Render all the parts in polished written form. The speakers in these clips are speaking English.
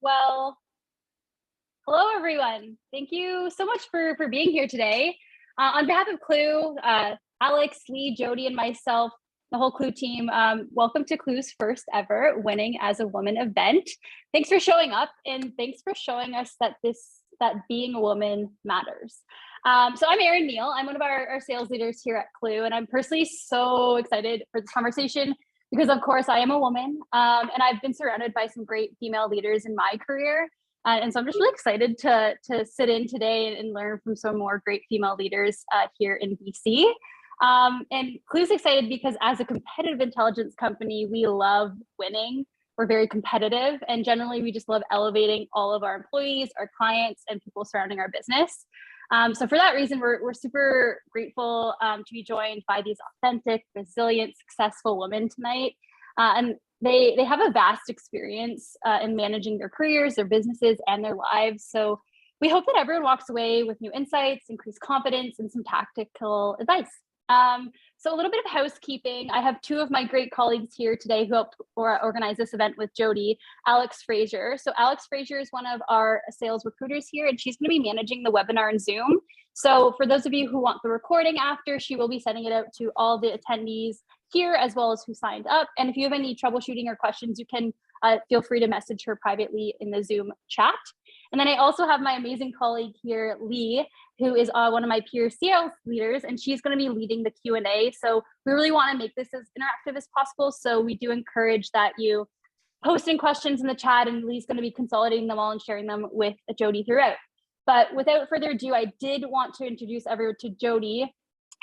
Well, hello everyone. Thank you so much for being here today. On behalf of Klue, Alex, Lee, Jody, and myself, the whole Klue team, welcome to Klue's first ever Winning as a Woman event. Thanks for showing up, and thanks for showing us that being a woman matters. So I'm Erin Neal. I'm one of our sales leaders here at Klue, and I'm personally so excited for this conversation because, of course, I am a woman, and I've been surrounded by some great female leaders in my career. And so I'm just really excited to sit in today and learn from some more great female leaders here in BC. And Klue's excited because as a competitive intelligence company, we love winning. We're very competitive, and generally we just love elevating all of our employees, our clients, and people surrounding our business. So for that reason, we're super grateful to be joined by these authentic, resilient, successful women tonight. And they have a vast experience in managing their careers, their businesses, and their lives. So we hope that everyone walks away with new insights, increased confidence, and some tactical advice. So a little bit of housekeeping. I have two of my great colleagues here today who helped organize this event with Jody, Alex Frazier. So Alex Frazier is one of our sales recruiters here, and she's going to be managing the webinar in Zoom. So for those of you who want the recording after, she will be sending it out to all the attendees here as well as who signed up. And if you have any troubleshooting or questions, you can feel free to message her privately in the Zoom chat. And then I also have my amazing colleague here, Lee, who is one of my peer sales leaders, and she's going to be leading the Q&A. So we really want to make this as interactive as possible. So we do encourage that you post in questions in the chat, and Lee's going to be consolidating them all and sharing them with Jody throughout. But without further ado, I did want to introduce everyone to Jody,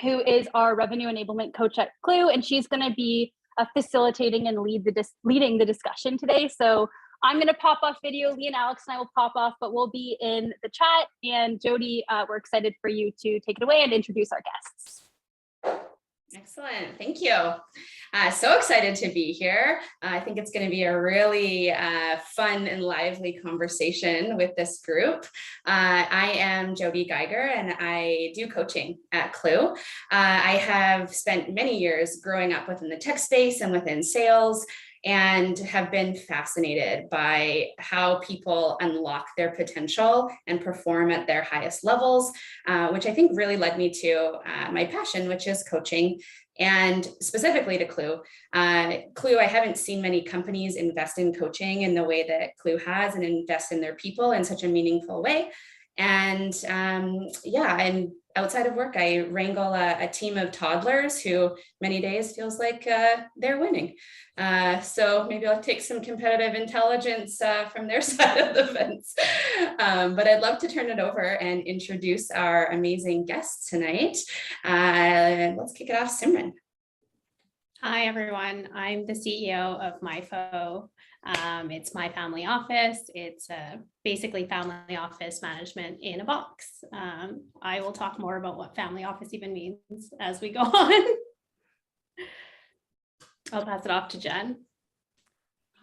who is our revenue enablement coach at Klue, and she's going to be facilitating and leading the discussion today. So I'm going to pop off video. Lee and Alex and I will pop off, but we'll be in the chat. And Jody, we're excited for you to take it away and introduce our guests. Excellent. Thank you. So excited to be here. I think it's going to be a really fun and lively conversation with this group. I am Jody Geiger, and I do coaching at Klue. I have spent many years growing up within the tech space and within sales, and have been fascinated by how people unlock their potential and perform at their highest levels, which I think really led me to my passion, which is coaching, and specifically to Klue. Klue, I haven't seen many companies invest in coaching in the way that Klue has and invest in their people in such a meaningful way. And and outside of work, I wrangle a team of toddlers who many days feels like they're winning. So maybe I'll take some competitive intelligence from their side of the fence. But I'd love to turn it over and introduce our amazing guests tonight. Let's kick it off, Simran. Hi, everyone. I'm the CEO of MyFO. It's my family office. It's basically family office management in a box. I will talk more about what family office even means as we go on. I'll pass it off to Jen.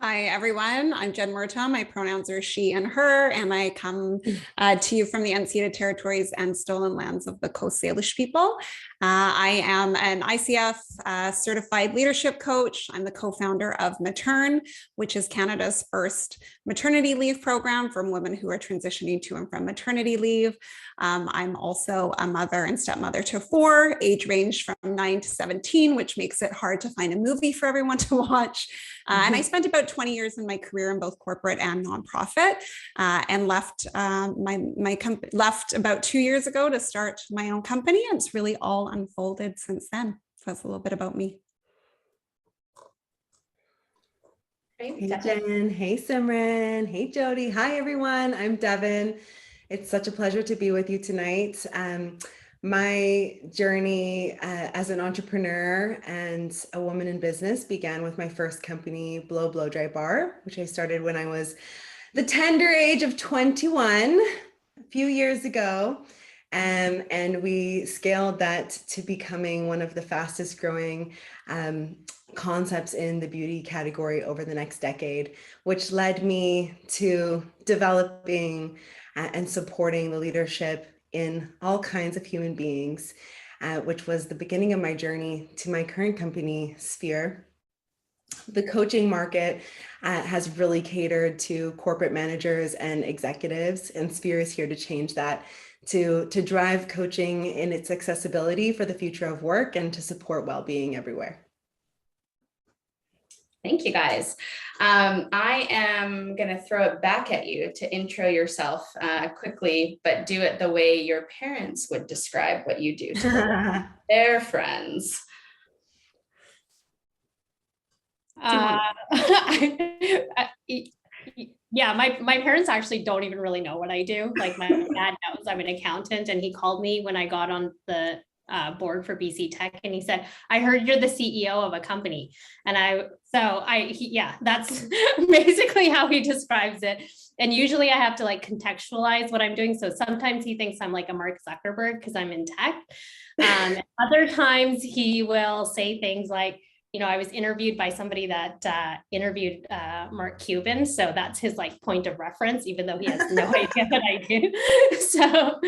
Hi, everyone. I'm Jen Murtagh. My pronouns are she and her, and I come to you from the unceded territories and stolen lands of the Coast Salish people. I am an ICF certified leadership coach. I'm the co-founder of Maturn, which is Canada's first maternity leave program for women who are transitioning to and from maternity leave. I'm also a mother and stepmother to 4, age range from 9 to 17, which makes it hard to find a movie for everyone to watch. And I spent about 20 years in my career in both corporate and nonprofit, and left left about 2 years ago to start my own company. And it's really all unfolded since then. So that's a little bit about me. Hey Jen, hey Simran, hey Jody, hi everyone, I'm Devon. It's such a pleasure to be with you tonight. My journey as an entrepreneur and a woman in business began with my first company, Blow Dry Bar, which I started when I was the tender age of 21 a few years ago. And we scaled that to becoming one of the fastest growing concepts in the beauty category over the next decade, which led me to developing and supporting the leadership in all kinds of human beings, which was the beginning of my journey to my current company, Sphere, the coaching market has really catered to corporate managers and executives, and Sphere is here to change that, to drive coaching in its accessibility for the future of work and to support well-being everywhere. Thank you, guys. I am going to throw it back at you to intro yourself quickly, but do it the way your parents would describe what you do to their friends. Yeah, my parents actually don't even really know what I do. Like my dad knows I'm an accountant, and he called me when I got on the board for BC Tech, and he said, "I heard you're the CEO of a company." And that's basically how he describes it. And usually I have to like contextualize what I'm doing. So sometimes he thinks I'm like a Mark Zuckerberg because I'm in tech. Other times he will say things like, you know, I was interviewed by somebody that interviewed Mark Cuban. So that's his like point of reference, even though he has no idea what I do. So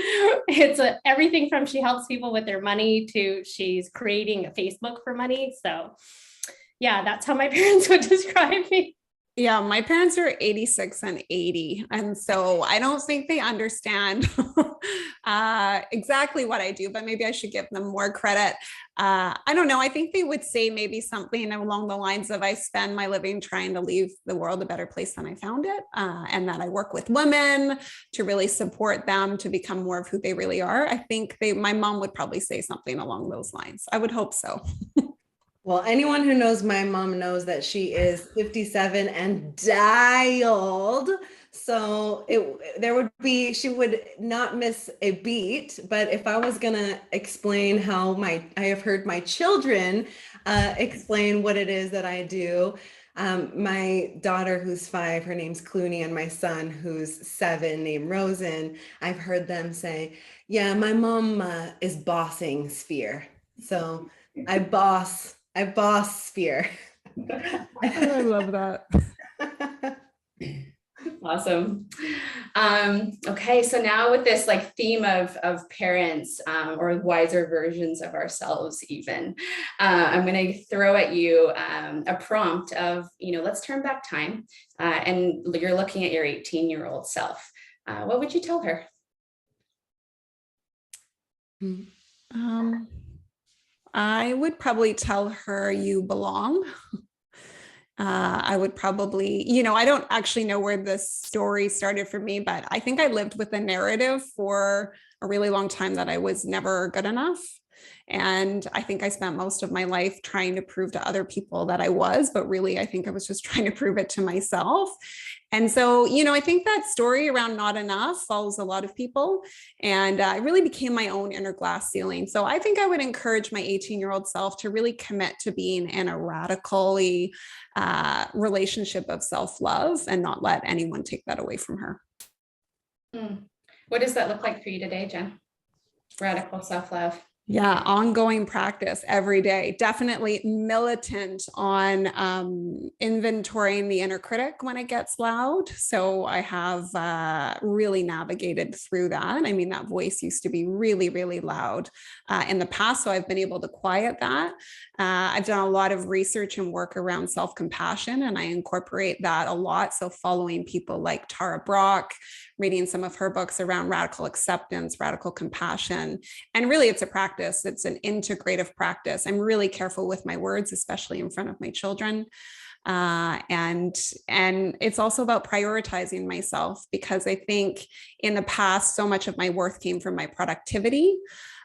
it's everything from she helps people with their money to she's creating a Facebook for money. So yeah, that's how my parents would describe me. Yeah, my parents are 86 and 80. And so I don't think they understand exactly what I do, but maybe I should give them more credit. I don't know. I think they would say maybe something along the lines of I spend my living trying to leave the world a better place than I found it. And that I work with women to really support them to become more of who they really are. I think my mom would probably say something along those lines. I would hope so. Well, anyone who knows my mom knows that she is 57 and dialed. So she would not miss a beat. But if I was gonna explain how I have heard my children explain what it is that I do. My daughter who's 5, her name's Klue, and my son who's 7 named Rosen, I've heard them say, yeah, my mom is bossing Sphere. So I boss Sphere. I love that. Awesome. Okay, so now with this like theme of parents or wiser versions of ourselves even, I'm going to throw at you a prompt of, let's turn back time and you're looking at your 18-year-old self. What would you tell her? I would probably tell her you belong. I would probably, I don't actually know where this story started for me, but I think I lived with a narrative for a really long time that I was never good enough. And I think I spent most of my life trying to prove to other people that I was, but really, I think I was just trying to prove it to myself. And so, I think that story around not enough follows a lot of people. And it really became my own inner glass ceiling. So I think I would encourage my 18-year-old self to really commit to being in a radically relationship of self-love and not let anyone take that away from her. What does that look like for you today, Jen? Radical self-love. Yeah, ongoing practice every day. Definitely militant on inventorying the inner critic when it gets loud. So I have really navigated through that. I mean, that voice used to be really, really loud in the past. So I've been able to quiet that. I've done a lot of research and work around self-compassion, and I incorporate that a lot. So following people like Tara Brach, reading some of her books around radical acceptance, radical compassion. And really it's a practice. It's an integrative practice. I'm really careful with my words, especially in front of my children. And it's also about prioritizing myself, because I think in the past, so much of my worth came from my productivity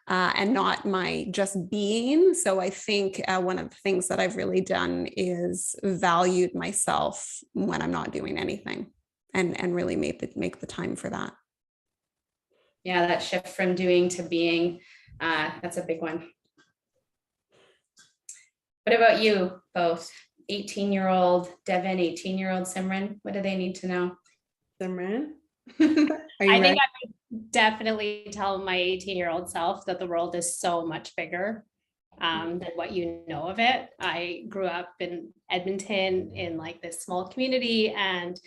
and not my just being. So I think one of the things that I've really done is valued myself when I'm not doing anything. And really make the time for that. Yeah, that shift from doing to being, that's a big one. What about you both? 18-year-old Devon, 18-year-old Simran, what do they need to know? Simran? I think I would definitely tell my 18-year-old self that the world is so much bigger than what you know of it. I grew up in Edmonton in like this small community, and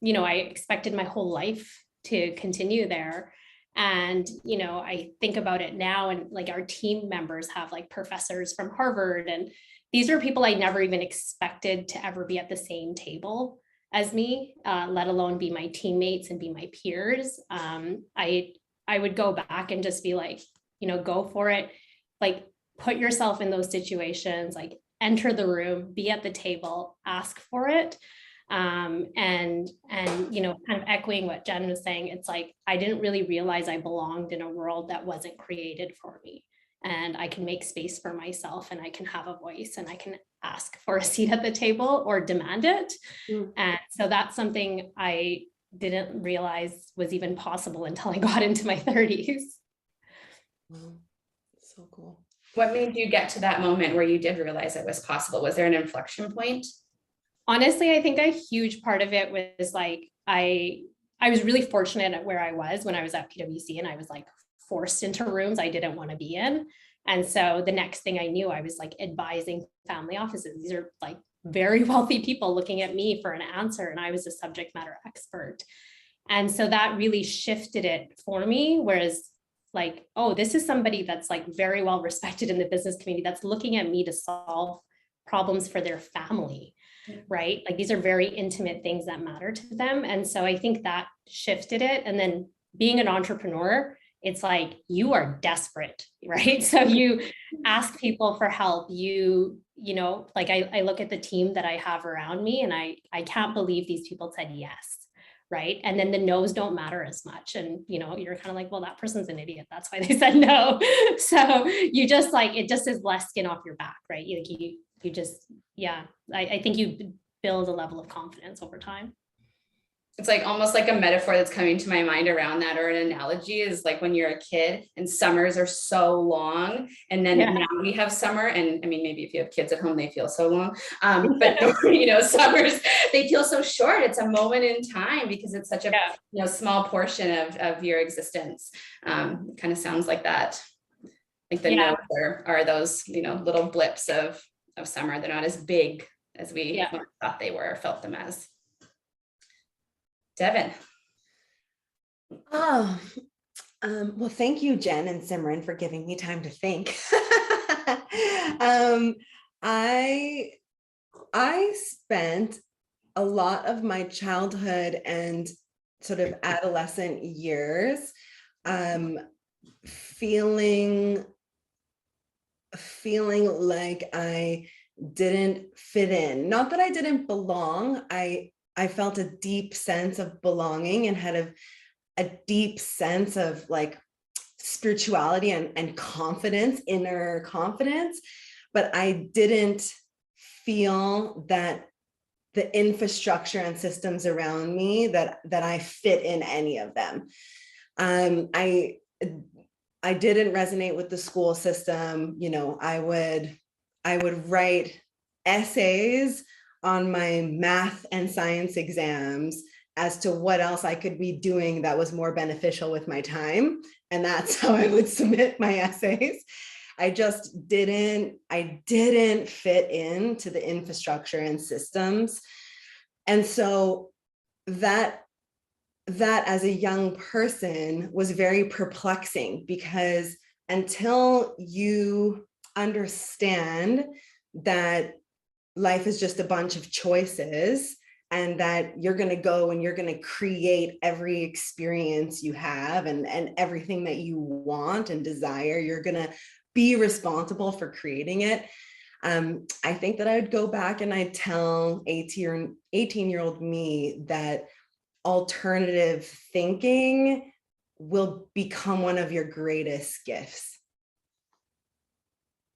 I expected my whole life to continue there. And, I think about it now, and like our team members have like professors from Harvard, and, these are people I never even expected to ever be at the same table as me, let alone be my teammates and be my peers. I would go back and just be like, go for it. Like, put yourself in those situations, like enter the room, be at the table, ask for it. And kind of echoing what Jen was saying, it's like, I didn't really realize I belonged in a world that wasn't created for me. And I can make space for myself, and I can have a voice, and I can ask for a seat at the table or demand it. And so that's something I didn't realize was even possible until I got into my 30s. Wow. So cool. What made you get to that moment where you did realize it was possible? Was there an inflection point? Honestly, I think a huge part of it was like, I was really fortunate at where I was when I was at PwC, and I was like forced into rooms I didn't want to be in. And so the next thing I knew, I was like advising family offices. These are like very wealthy people looking at me for an answer, and I was a subject matter expert. And so that really shifted it for me. Whereas like, oh, this is somebody that's like very well respected in the business community that's looking at me to solve problems for their family, right? Like, these are very intimate things that matter to them. And so I think that shifted it. And then being an entrepreneur, it's like, you are desperate, right? So you ask people for help. Like I look at the team that I have around me, and I can't believe these people said yes, right? And then the no's don't matter as much. And, you're kind of like, well, that person's an idiot. That's why they said no. So you just like, it just is less skin off your back, right? You just, yeah, I think you build a level of confidence over time. It's like almost like a metaphor that's coming to my mind around that, or an analogy is like when you're a kid and summers are so long, and then now we have summer, and I mean, maybe if you have kids at home, they feel so long, but summers, they feel so short. It's a moment in time because it's such a small portion of your existence. It kind of sounds like that. Like the notes are those, little blips of summer. They're not as big as we thought they were, felt them as. Devon. Well, thank you, Jen and Simran, for giving me time to think. I spent a lot of my childhood and sort of adolescent years feeling like I didn't fit in. Not that I didn't belong. I felt a deep sense of belonging and had a deep sense of like spirituality and confidence, inner confidence, but I didn't feel that the infrastructure and systems around me that I fit in any of them. I didn't resonate with the school system. I would write essays on my math and science exams as to what else I could be doing that was more beneficial with my time. And that's how I would submit my essays. I didn't fit into the infrastructure and systems. And so that as a young person was very perplexing, because until you understand that life is just a bunch of choices, and that you're going to go and you're going to create every experience you have and everything that you want and desire, you're going to be responsible for creating it. I think that I would go back and I'd tell 18-year-old me that alternative thinking will become one of your greatest gifts.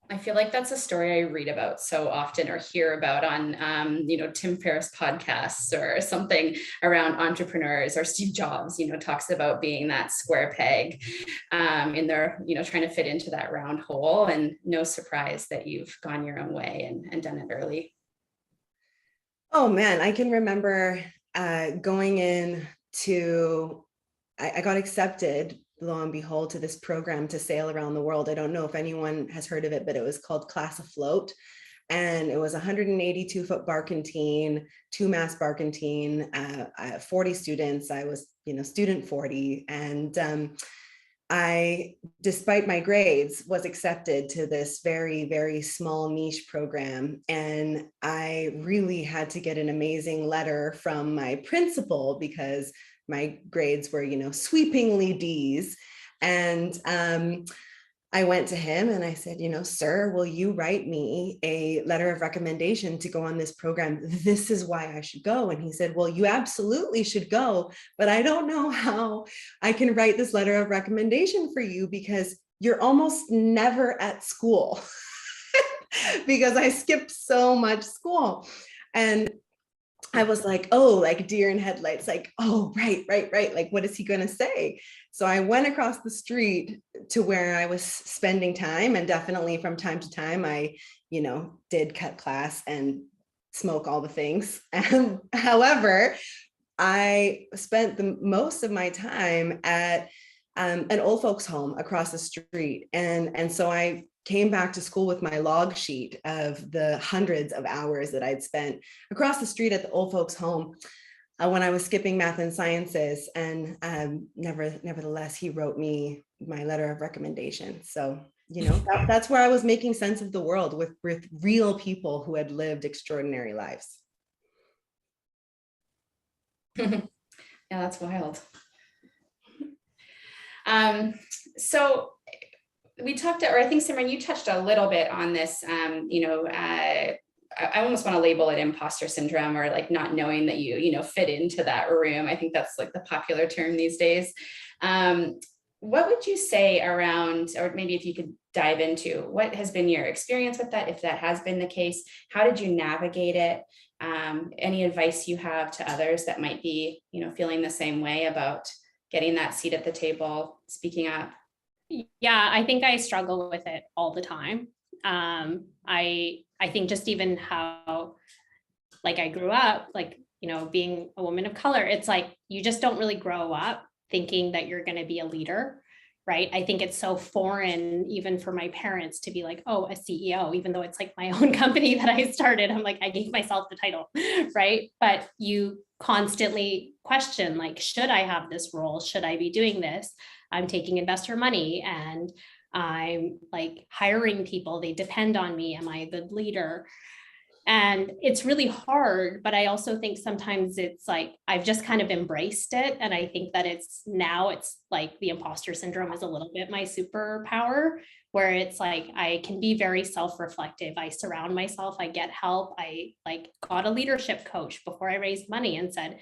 I feel like that's a story I read about so often, or hear about on, Tim Ferriss podcasts or something around entrepreneurs, or Steve Jobs, talks about being that square peg in their, trying to fit into that round hole. And no surprise that you've gone your own way and done it early. Oh man, I can remember going in to, I got accepted, lo and behold, to this program to sail around the world. I don't know if anyone has heard of it, but it was called Class Afloat. And it was 182-foot barkentine, 2-mast barkentine, 40 students. I was, student 40. And I, despite my grades, was accepted to this very, very small niche program. And I really had to get an amazing letter from my principal because my grades were, sweepingly D's. And I went to him and I said, sir, will you write me a letter of recommendation to go on this program? This is why I should go. And he said, well, you absolutely should go, but I don't know how I can write this letter of recommendation for you because you're almost never at school because I skipped so much school. And I was like, oh, like deer in headlights, like, oh, right. Like, what is he going to say? So I went across the street to where I was spending time. And definitely from time to time, I, did cut class and smoke all the things. And however, I spent the most of my time at an old folks home across the street. And so I came back to school with my log sheet of the hundreds of hours that I'd spent across the street at the old folks home when I was skipping math and sciences. And nevertheless, he wrote me my letter of recommendation. So, that's where I was making sense of the world with real people who had lived extraordinary lives. Yeah, that's wild. So we talked, or I think Simran, you touched a little bit on this, I almost want to label it imposter syndrome, or like not knowing that you fit into that room. I think that's like the popular term these days. What would you say around, or maybe if you could dive into, what has been your experience with that? If that has been the case, how did you navigate it? Any advice you have to others that might be, feeling the same way about getting that seat at the table, speaking up? Yeah, I think I struggle with it all the time. I think just even how, like, I grew up, like, being a woman of color, it's like, you just don't really grow up thinking that you're going to be a leader, right? I think it's so foreign, even for my parents, to be like, oh, a CEO, even though it's like my own company that I started. I'm like, I gave myself the title, right? But you constantly question, like, should I have this role? Should I be doing this? I'm taking investor money and I'm like hiring people. They depend on me. Am I a good leader? And it's really hard, but I also think sometimes it's like, I've just kind of embraced it. And I think that it's like the imposter syndrome is a little bit my superpower, where it's like, I can be very self-reflective. I surround myself, I get help. I like got a leadership coach before I raised money and said,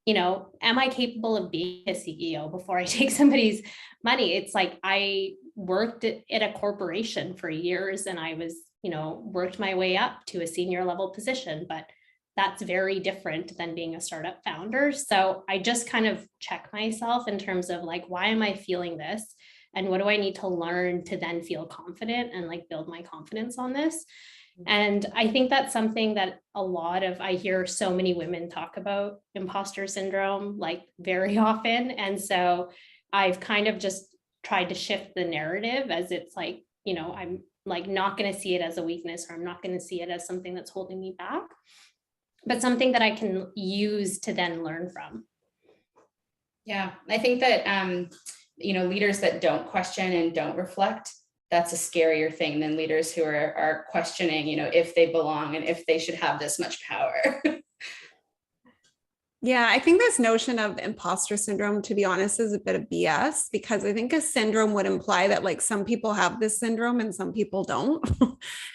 am I capable of being a CEO before I take somebody's money? It's like, I worked at a corporation for years and I was, worked my way up to a senior level position, but that's very different than being a startup founder. So I just kind of check myself in terms of like, why am I feeling this? And what do I need to learn to then feel confident and like build my confidence on this? And I think that's something that I hear so many women talk about imposter syndrome, like very often. And so I've kind of just tried to shift the narrative as it's like, I'm like not going to see it as a weakness, or I'm not going to see it as something that's holding me back, but something that I can use to then learn from. Yeah, I think that, leaders that don't question and don't reflect, that's a scarier thing than leaders who are questioning, if they belong and if they should have this much power. Yeah, I think this notion of imposter syndrome, to be honest, is a bit of BS, because I think a syndrome would imply that like some people have this syndrome and some people don't.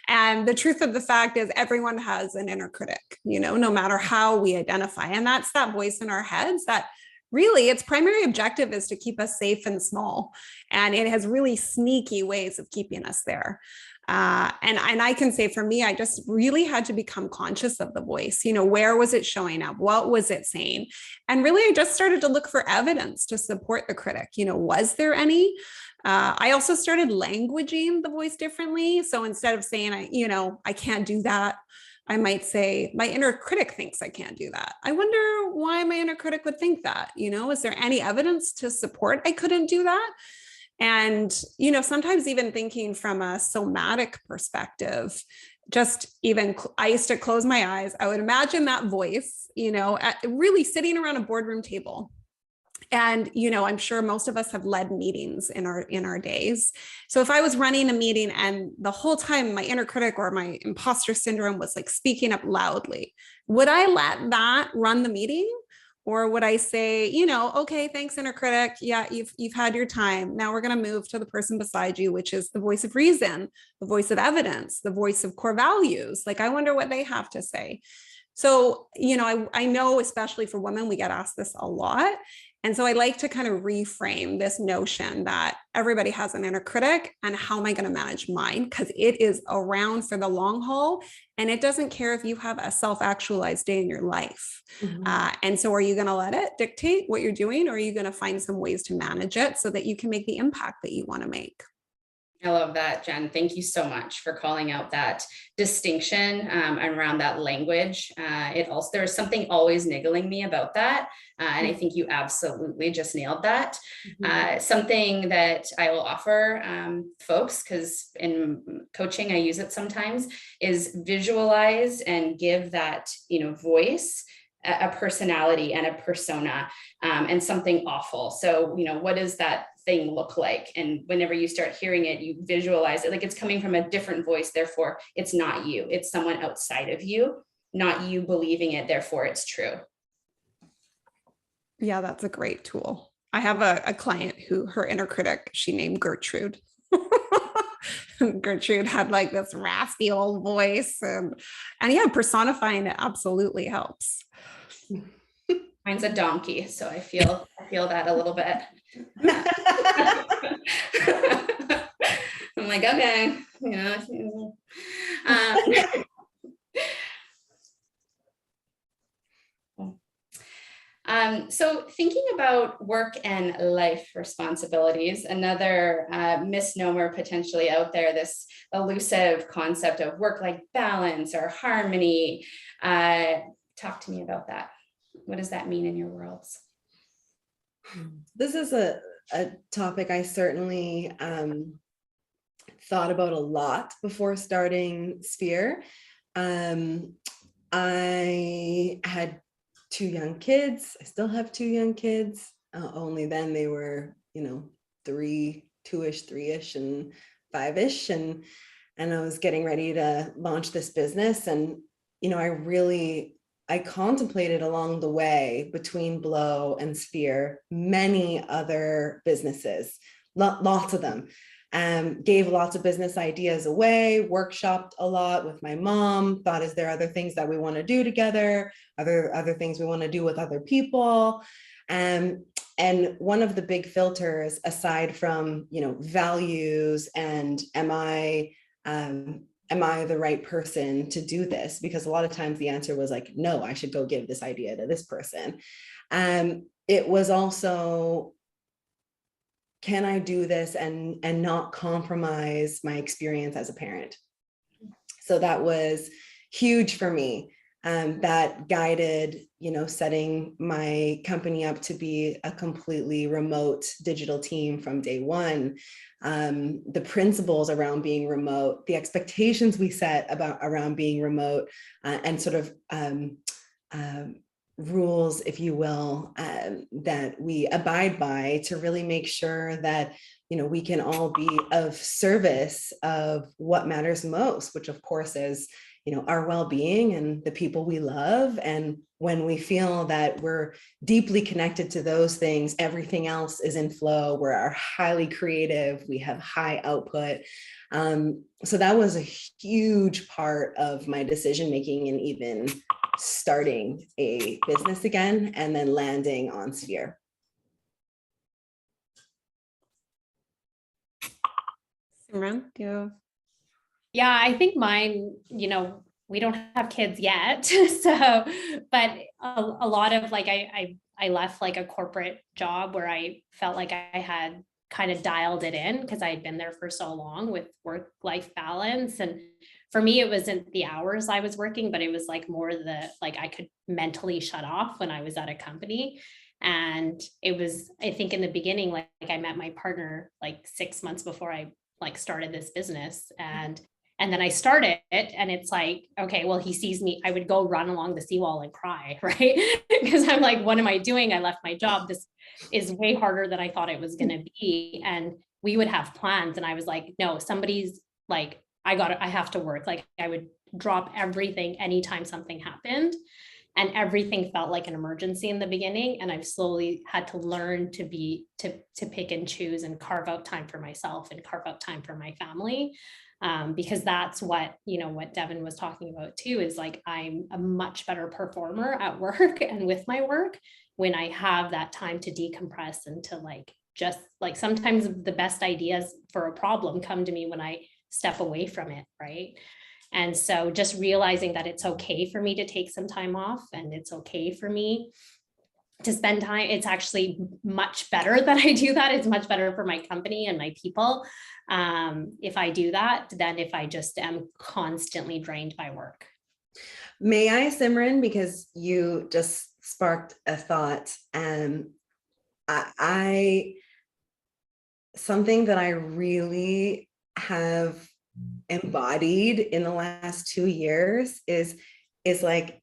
And the truth of the fact is everyone has an inner critic, no matter how we identify. And that's that voice in our heads that really its primary objective is to keep us safe and small. And it has really sneaky ways of keeping us there. And I can say for me, I just really had to become conscious of the voice. Where was it showing up? What was it saying? And really, I just started to look for evidence to support the critic. Was there any? I also started languaging the voice differently. So instead of saying, I can't do that, I might say, my inner critic thinks I can't do that. I wonder why my inner critic would think that. Is there any evidence to support I couldn't do that? And, sometimes even thinking from a somatic perspective, I used to close my eyes. I would imagine that voice, really sitting around a boardroom table. And, I'm sure most of us have led meetings in our days. So if I was running a meeting and the whole time my inner critic or my imposter syndrome was like speaking up loudly, would I let that run the meeting? Or would I say, okay, thanks, inner critic. Yeah, you've had your time. Now we're going to move to the person beside you, which is the voice of reason, the voice of evidence, the voice of core values. Like, I wonder what they have to say. So, I know, especially for women, we get asked this a lot. And so I like to kind of reframe this notion that everybody has an inner critic, and how am I going to manage mine? Because it is around for the long haul, and it doesn't care if you have a self-actualized day in your life. And so are you going to let it dictate what you're doing, or are you going to find some ways to manage it so that you can make the impact that you want to make? I love that, Jen. Thank you so much for calling out that distinction around that language. There's something always niggling me about that. And I think you absolutely just nailed that. Something that I will offer folks, because in coaching, I use it sometimes, is visualize and give that, voice, a personality and a persona, and something awful. So, what does that thing look like? And whenever you start hearing it, you visualize it like it's coming from a different voice. Therefore, it's not you. It's someone outside of you, not you believing it. Therefore, it's true. Yeah, that's a great tool. I have a client who her inner critic, she named Gertrude. Gertrude had like this raspy old voice, and yeah, personifying it absolutely helps. Mine's a donkey, so I feel that a little bit. I'm like, okay, so thinking about work and life responsibilities, another misnomer potentially out there, this elusive concept of work-life balance or harmony. Talk to me about that. What does that mean in your worlds? This is a topic I certainly thought about a lot before starting Sphere. I had 2 young kids. I still have 2 young kids. Only then they were, 2-ish, 3-ish, and 5-ish. And I was getting ready to launch this business. And, I contemplated along the way between Blow and Sphere, many other businesses, lots of them. Gave lots of business ideas away, workshopped a lot with my mom, thought, is there other things that we want to do together? Other things we want to do with other people? And one of the big filters, aside from, values and am I the right person to do this? Because a lot of times the answer was like, no, I should go give this idea to this person. It was also, can I do this and not compromise my experience as a parent? So that was huge for me. That guided, setting my company up to be a completely remote digital team from day one. The principles around being remote, the expectations we set around being remote, and sort of rules, if you will, that we abide by to really make sure that, we can all be of service of what matters most, which of course is, our well-being and the people we love. And when we feel that we're deeply connected to those things, everything else is in flow. We're highly creative. We have high output. So that was a huge part of my decision-making in even starting a business again and then landing on Sphere. Simran, do you? Yeah, I think mine, we don't have kids yet. So, but a lot of like, I left like a corporate job where I felt like I had kind of dialed it in because I had been there for so long with work-life balance. And for me, it wasn't the hours I was working, but it was like more like I could mentally shut off when I was at a company. And it was, I think in the beginning, like I met my partner like 6 months before I like started this business. And And then I started it and it's like, okay, well, he sees me. I would go run along the seawall and cry, right? Because I'm like, what am I doing? I left my job. This is way harder than I thought it was going to be. And we would have plans. And I was like, no, somebody's like, I have to work. Like I would drop everything anytime something happened. And everything felt like an emergency in the beginning. And I've slowly had to learn to pick and choose and carve out time for myself and carve out time for my family. Because that's what Devon was talking about too, is like, I'm a much better performer at work and with my work when I have that time to decompress and to just sometimes the best ideas for a problem come to me when I step away from it. Right. And so just realizing that it's okay for me to take some time off and it's okay for me to spend time. It's actually much better that I do that. It's much better for my company and my people if I do that than if I just am constantly drained by work. May I, Simran, because you just sparked a thought, and something that I really have embodied in the last 2 years is like,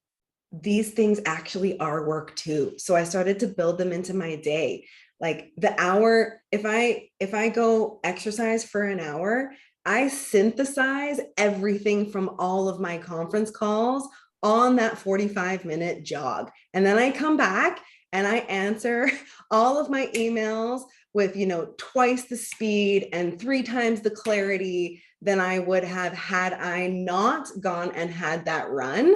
these things actually are work too. So I started to build them into my day. Like the hour, if I go exercise for an hour, I synthesize everything from all of my conference calls on that 45-minute jog. And then I come back and I answer all of my emails with, twice the speed and 3 times the clarity than I would have had I not gone and had that run.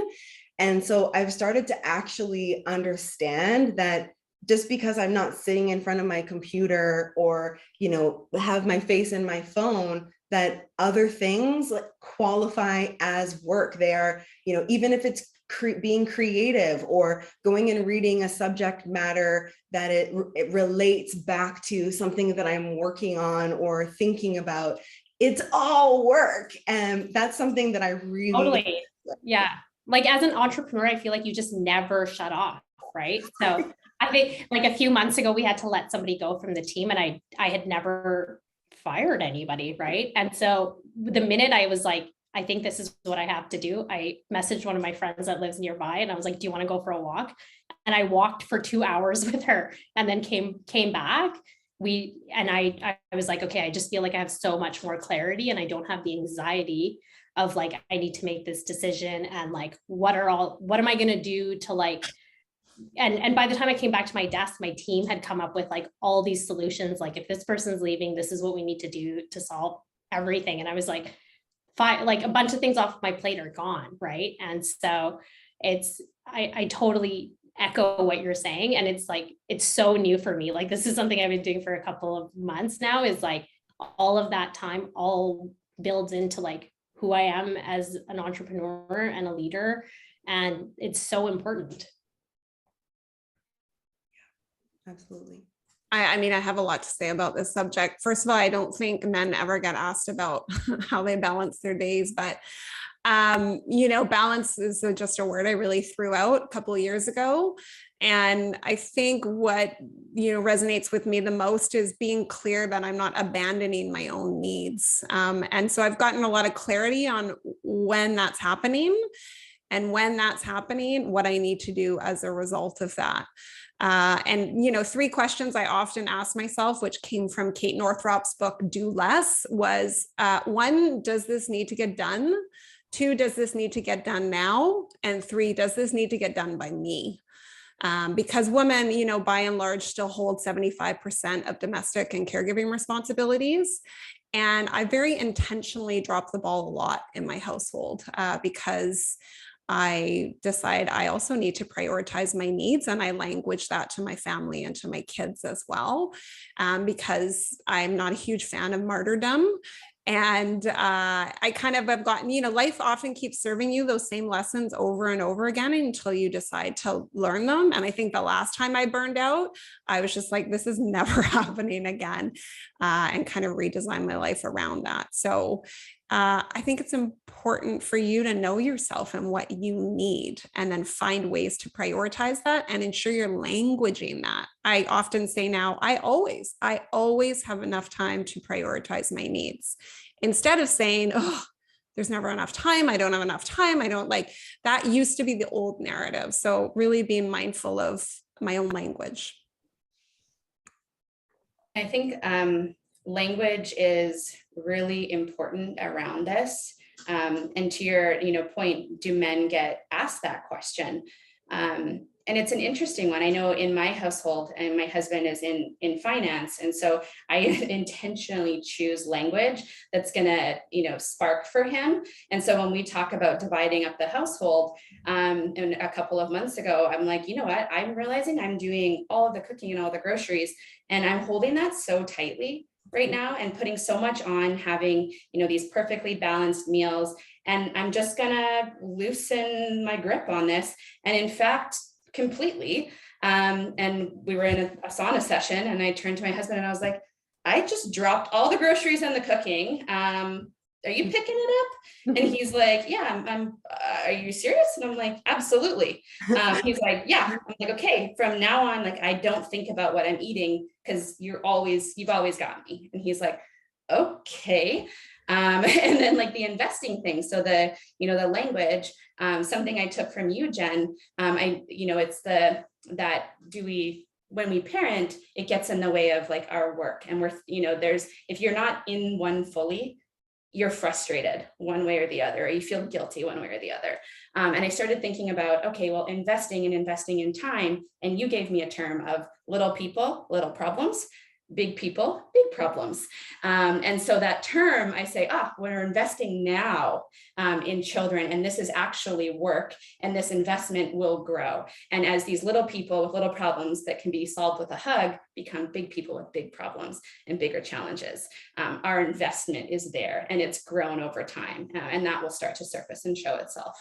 And so I've started to actually understand that just because I'm not sitting in front of my computer or, have my face in my phone, that other things qualify as work. They are, even if it's being creative or going and reading a subject matter that it relates back to something that I'm working on or thinking about, it's all work. And that's something that I really totally. Yeah. Like as an entrepreneur, I feel like you just never shut off, right? So I think like a few months ago, we had to let somebody go from the team and I had never fired anybody, right? And so the minute I was like, I think this is what I have to do, I messaged one of my friends that lives nearby and I was like, do you want to go for a walk? And I walked for 2 hours with her and then came back. I was like, okay, I just feel like I have so much more clarity and I don't have the anxiety of like, I need to make this decision and like, what am I going to do to like, and by the time I came back to my desk, my team had come up with like all these solutions. Like if this person's leaving, this is what we need to do to solve everything. And I was like, fine, like a bunch of things off my plate are gone. Right. And so I totally echo what you're saying. And it's like, it's so new for me. Like, this is something I've been doing for a couple of months now, is like all of that time all builds into like who I am as an entrepreneur and a leader. And it's so important. Absolutely. I mean, I have a lot to say about this subject. First of all, I don't think men ever get asked about how they balance their days, but balance is just a word I really threw out a couple of years ago. And I think what, resonates with me the most is being clear that I'm not abandoning my own needs. And so I've gotten a lot of clarity on when that's happening and when that's happening, what I need to do as a result of that. And 3 questions I often ask myself, which came from Kate Northrop's book, Do Less, was 1, does this need to get done? 2, does this need to get done now? And 3, does this need to get done by me? Because women, by and large, still hold 75% of domestic and caregiving responsibilities. And I very intentionally drop the ball a lot in my household because I decide I also need to prioritize my needs, and I language that to my family and to my kids as well, because I'm not a huge fan of martyrdom. And I kind of have gotten, life often keeps serving you those same lessons over and over again until you decide to learn them. And I think the last time I burned out, I was just like, this is never happening again, and kind of redesign my life around that. So I think it's important for you to know yourself and what you need, and then find ways to prioritize that and ensure you're languaging that. I often say now, I always have enough time to prioritize my needs, instead of saying, oh, there's never enough time. I don't have enough time. I don't like, that used to be the old narrative. So really being mindful of my own language. I think language is really important around this. And to your point, do men get asked that question? And it's an interesting one. I know in my household, and my husband is in finance, and so I intentionally choose language that's gonna spark for him. And so when we talk about dividing up the household, and a couple of months ago, I'm like, you know what? I'm realizing I'm doing all of the cooking and all the groceries, and I'm holding that so tightly right now and putting so much on having these perfectly balanced meals. And I'm just gonna loosen my grip on this. And in fact, completely. And we were in a sauna session, and I turned to my husband and I was like, I just dropped all the groceries and the cooking. Are you picking it up? And he's like, yeah, I'm are you serious? And I'm like, absolutely. He's like, yeah. I'm like, okay, from now on, like, I don't think about what I'm eating because you've always got me. And he's like, okay. And then like the investing thing. So the language, something I took from you, Jen, it's when we parent, it gets in the way of like our work. And if you're not in one fully, you're frustrated one way or the other, or you feel guilty one way or the other. And I started thinking about, okay, well, investing in time. And you gave me a term of little people, little problems. Big people, big problems. And so that term, I say, we're investing now in children, and this is actually work, and this investment will grow. And as these little people with little problems that can be solved with a hug become big people with big problems and bigger challenges, our investment is there, and it's grown over time, and that will start to surface and show itself.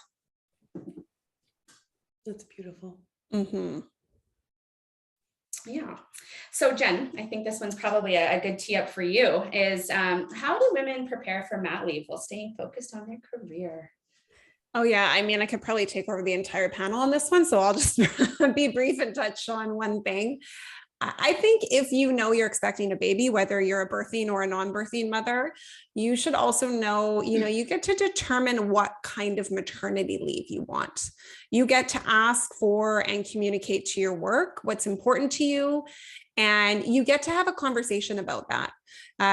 That's beautiful. Mm-hmm. Yeah. So Jen, I think this one's probably a good tee up for you is how do women prepare for mat leave while staying focused on their career? Oh yeah, I mean, I could probably take over the entire panel on this one, so I'll just be brief and touch on one thing. I think if you know you're expecting a baby, whether you're a birthing or a non-birthing mother, you should also know, you get to determine what kind of maternity leave you want. You get to ask for and communicate to your work what's important to you, and you get to have a conversation about that.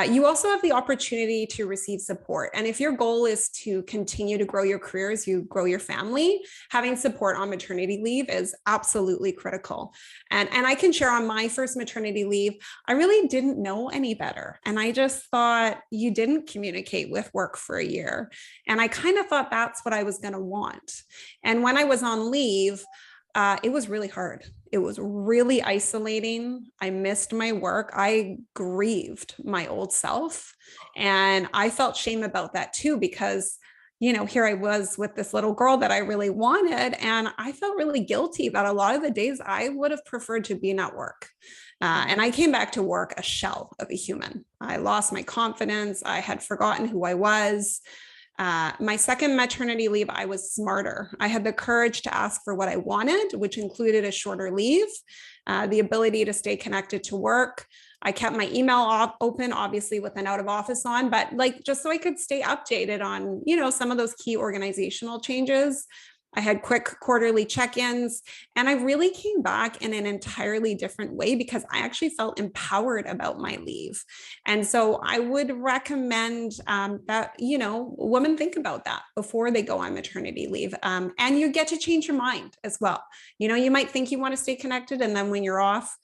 You also have the opportunity to receive support. And if your goal is to continue to grow your career as you grow your family, having support on maternity leave is absolutely critical. And I can share on my first maternity leave, I really didn't know any better. And I just thought, you didn't communicate with work for a year. And I kind of thought that's what I was going to want. And when I was on leave, it was really hard. It was really isolating. I missed my work. I grieved my old self. And I felt shame about that too, because, here I was with this little girl that I really wanted. And I felt really guilty that a lot of the days I would have preferred to be at work. And I came back to work a shell of a human. I lost my confidence. I had forgotten who I was. My second maternity leave, I was smarter. I had the courage to ask for what I wanted, which included a shorter leave, the ability to stay connected to work. I kept my email open, obviously with an out of office on, but just so I could stay updated on, some of those key organizational changes. I had quick quarterly check-ins, and I really came back in an entirely different way because I actually felt empowered about my leave. And so I would recommend that, women think about that before they go on maternity leave. And you get to change your mind as well. You might think you want to stay connected, and then when you're off,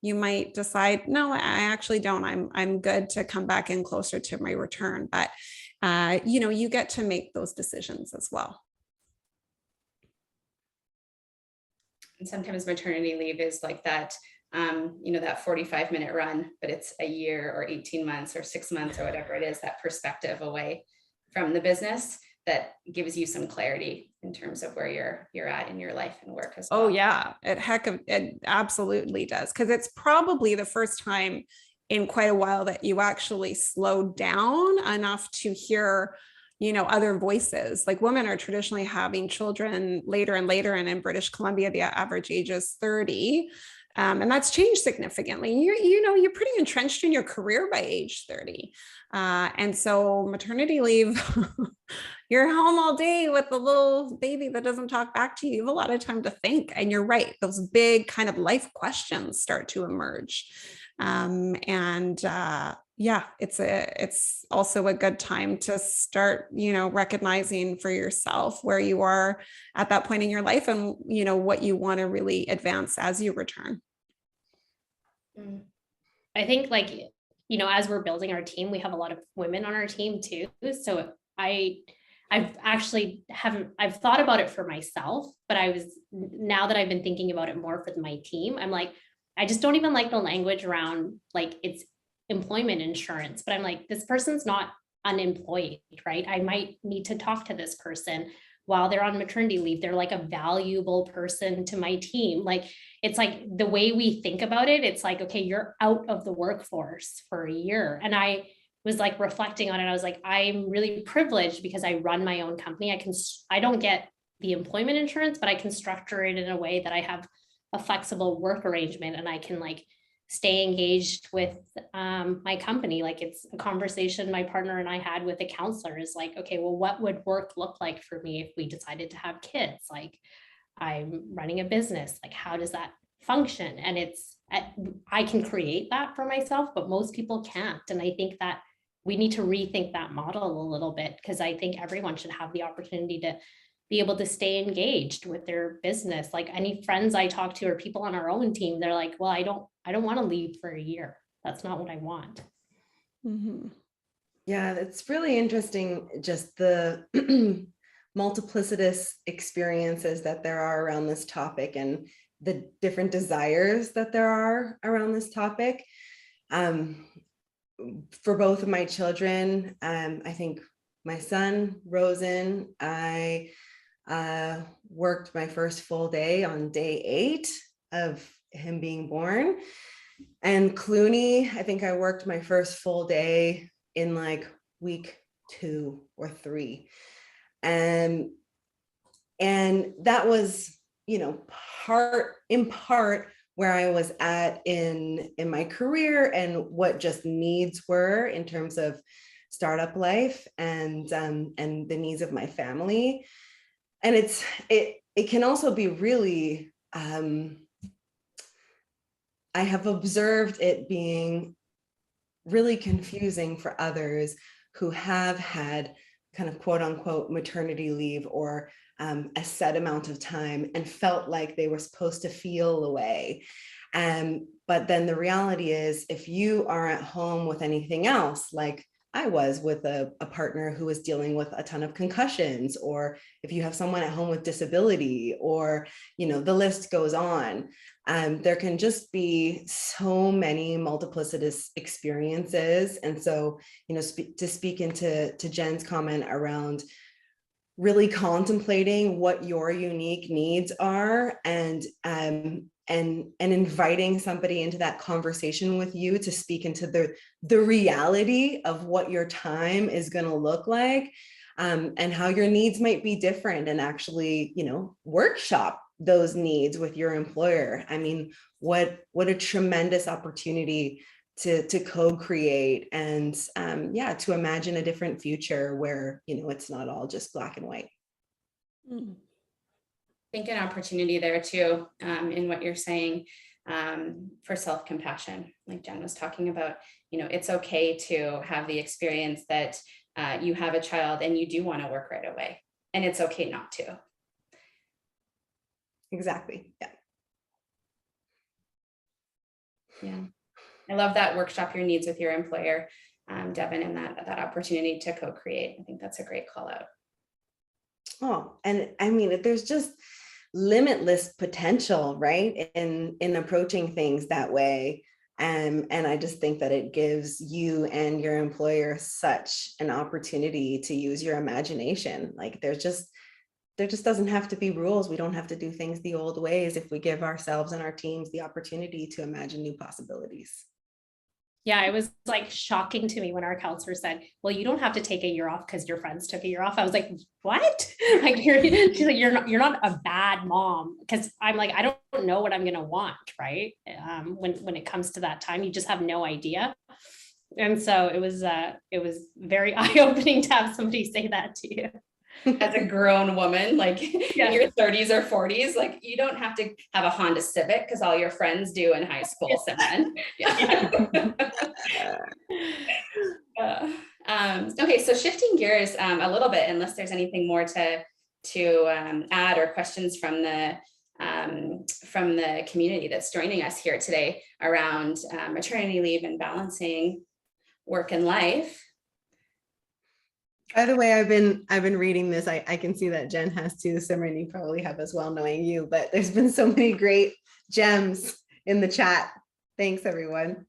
you might decide, no, I actually don't. I'm good to come back in closer to my return. But, you get to make those decisions as well. And sometimes maternity leave is like that, that 45-minute run, but it's a year or 18 months or 6 months or whatever it is, that perspective away from the business that gives you some clarity in terms of where you're at in your life and work as well. Oh yeah, it absolutely does. Because it's probably the first time in quite a while that you actually slowed down enough to hear other voices. Like, women are traditionally having children later and later. And in British Columbia, the average age is 30. And that's changed significantly. You're pretty entrenched in your career by age 30. And so maternity leave, you're home all day with the little baby that doesn't talk back to you. You have a lot of time to think. And you're right, those big kind of life questions start to emerge. It's also a good time to start, recognizing for yourself where you are at that point in your life and, what you want to really advance as you return. I think as we're building our team, we have a lot of women on our team too. So I've thought about it for myself, but now that I've been thinking about it more for my team, I'm like, I just don't even like the language around it's employment insurance, but I'm like, this person's not unemployed, right? I might need to talk to this person while they're on maternity leave. They're like a valuable person to my team. It's like the way we think about it, it's like, okay, you're out of the workforce for a year. And I was reflecting on it. I was like, I'm really privileged because I run my own company. I don't get the employment insurance, but I can structure it in a way that I have a flexible work arrangement and I can stay engaged with my company. It's a conversation my partner and I had with a counselor is okay, well, what would work look like for me if we decided to have kids? I'm running a business. How does that function? And I can create that for myself, but most people can't. And I think that we need to rethink that model a little bit, because I think everyone should have the opportunity to be able to stay engaged with their business. Any friends I talk to or people on our own team, they're like, well, I don't want to leave for a year. That's not what I want. Mm-hmm. Yeah, it's really interesting, just the multiplicitous experiences that there are around this topic and the different desires that there are around this topic. For both of my children, I think my son, Rosen, I worked my first full day on day 8 of him being born. And Klue, I think I worked my first full day in week 2 or 3. And that was, in part where I was at in my career and what just needs were in terms of startup life and the needs of my family. And it can also be really, I have observed it being really confusing for others who have had kind of quote unquote maternity leave or a set amount of time and felt like they were supposed to feel away. But then the reality is, if you are at home with anything else, like I was with a partner who was dealing with a ton of concussions, or if you have someone at home with disability, or, the list goes on. There can just be so many multiplicitous experiences. And so, to speak into Jen's comment around really contemplating what your unique needs are and inviting somebody into that conversation with you to speak into the reality of what your time is going to look like, and how your needs might be different, and actually, workshop those needs with your employer. I mean, what a tremendous opportunity to co-create and to imagine a different future where, it's not all just black and white. I think an opportunity there too, in what you're saying, for self-compassion, like Jen was talking about, it's okay to have the experience that you have a child and you do want to work right away, and it's okay not to. Exactly. Yeah. I love that workshop your needs with your employer, Devon, and that opportunity to co-create. I think that's a great call out. Oh, and I mean, there's just limitless potential, right, in approaching things that way. And I just think that it gives you and your employer such an opportunity to use your imagination. There just doesn't have to be rules. We don't have to do things the old ways if we give ourselves and our teams the opportunity to imagine new possibilities. Yeah, it was like shocking to me when our counselor said, well, you don't have to take a year off because your friends took a year off. I was like, what? Like she's like, you're not a bad mom. Cause I'm like, I don't know what I'm gonna want, right? When it comes to that time, you just have no idea. And so it was very eye-opening to have somebody say that to you. As a grown woman, like in your 30s or 40s, like you don't have to have a Honda Civic because all your friends do in high school, Simran. Okay, so shifting gears a little bit, unless there's anything more to add or questions from the community that's joining us here today around maternity leave and balancing work and life. By the way, I've been reading this. I can see that Jen has too. Simran, you probably have as well, knowing you, but there's been so many great gems in the chat. Thanks, everyone.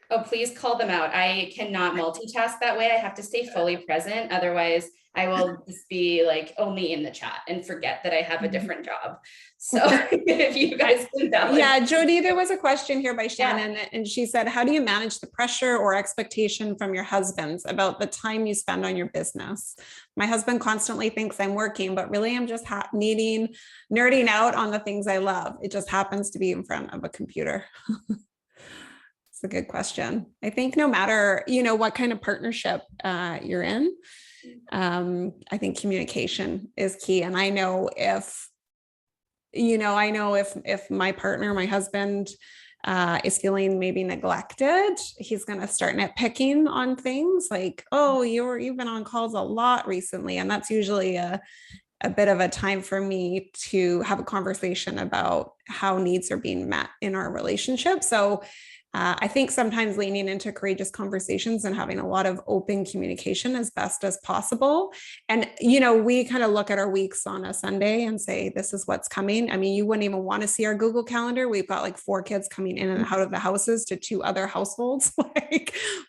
Oh, please call them out. I cannot multitask that way. I have to stay fully present. Otherwise, I will just be like only in the chat and forget that I have a different job. So if you guys can balance. Yeah, Jody, there was a question here by Shannon, and she said, how do you manage the pressure or expectation from your husbands about the time you spend on your business? My husband constantly thinks I'm working, but really I'm just nerding out on the things I love. It just happens to be in front of a computer. It's a good question. I think no matter, what kind of partnership you're in, I think communication is key. And I know if my partner, my husband, is feeling maybe neglected, he's going to start nitpicking on things like, oh, you've been on calls a lot recently. And that's usually a bit of a time for me to have a conversation about how needs are being met in our relationship. So I think sometimes leaning into courageous conversations and having a lot of open communication as best as possible. And, we kind of look at our weeks on a Sunday and say, this is what's coming. I mean, you wouldn't even want to see our Google Calendar. We've got like 4 kids coming in and out of the houses to 2 other households,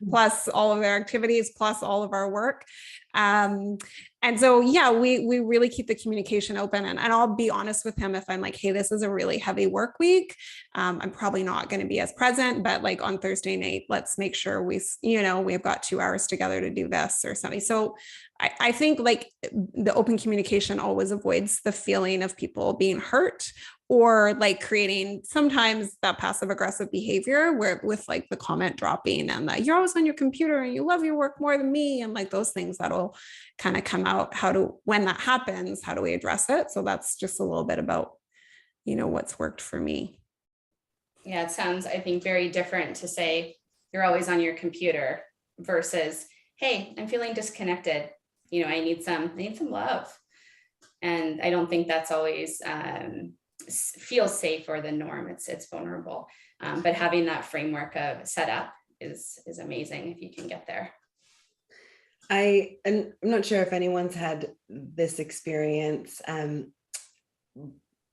plus all of their activities, plus all of our work. And so, we really keep the communication open, and I'll be honest with him if I'm like, hey, this is a really heavy work week. I'm probably not going to be as present, but like on Thursday night, let's make sure we've got 2 hours together to do this or something. So I think like the open communication always avoids the feeling of people being hurt or like creating sometimes that passive aggressive behavior where with like the comment dropping and that you're always on your computer and you love your work more than me. And like those things that'll kind of come out. When that happens, how do we address it? So that's just a little bit about, what's worked for me. Yeah, it sounds, I think, very different to say you're always on your computer versus, hey, I'm feeling disconnected. I need some love. And I don't think that's always feels safe or the norm. It's vulnerable. But having that framework of set up is amazing if you can get there. I'm not sure if anyone's had this experience,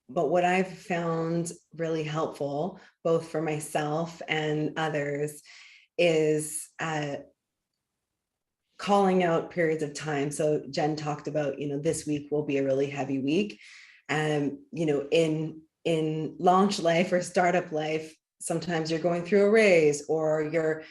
but what I've found really helpful, both for myself and others, is calling out periods of time. So Jen talked about, this week will be a really heavy week. In launch life or startup life, sometimes you're going through a raise or you're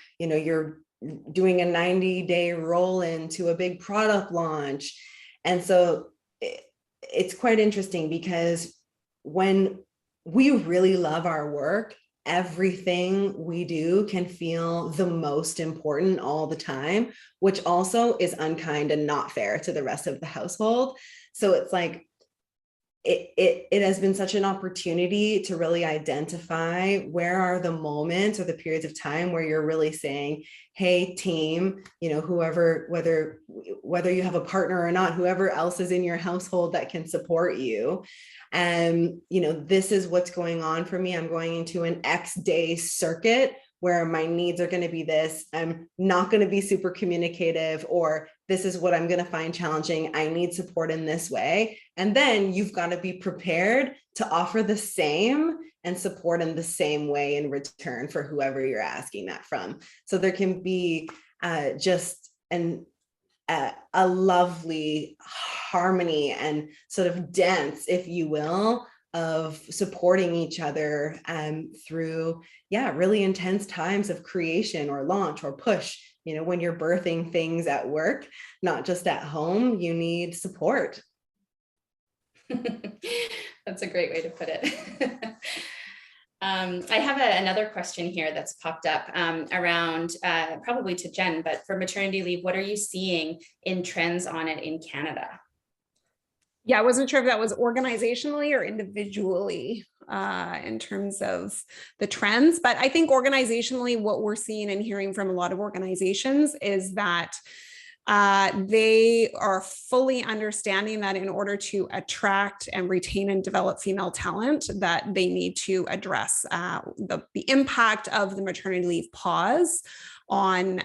doing a 90-day roll into a big product launch. And so it's quite interesting because when we really love our work, everything we do can feel the most important all the time, which also is unkind and not fair to the rest of the household. So it's like, it has been such an opportunity to really identify where are the moments or the periods of time where you're really saying, hey, team, whoever, whether you have a partner or not, whoever else is in your household that can support you. And, this is what's going on for me. I'm going into an X day circuit where my needs are going to be this. I'm not going to be super communicative, or this is what I'm going to find challenging. I need support in this way. And then you've got to be prepared to offer the same and support in the same way in return for whoever you're asking that from. So there can be just a lovely harmony and sort of dance, if you will, of supporting each other through, really intense times of creation or launch or push. When you're birthing things at work, not just at home, you need support. That's a great way to put it. I have another question here that's popped up around probably to Jen, but for maternity leave, what are you seeing in trends on it in Canada? Yeah, I wasn't sure if that was organizationally or individually in terms of the trends, but I think organizationally, what we're seeing and hearing from a lot of organizations is that they are fully understanding that in order to attract and retain and develop female talent, that they need to address the impact of the maternity leave pause on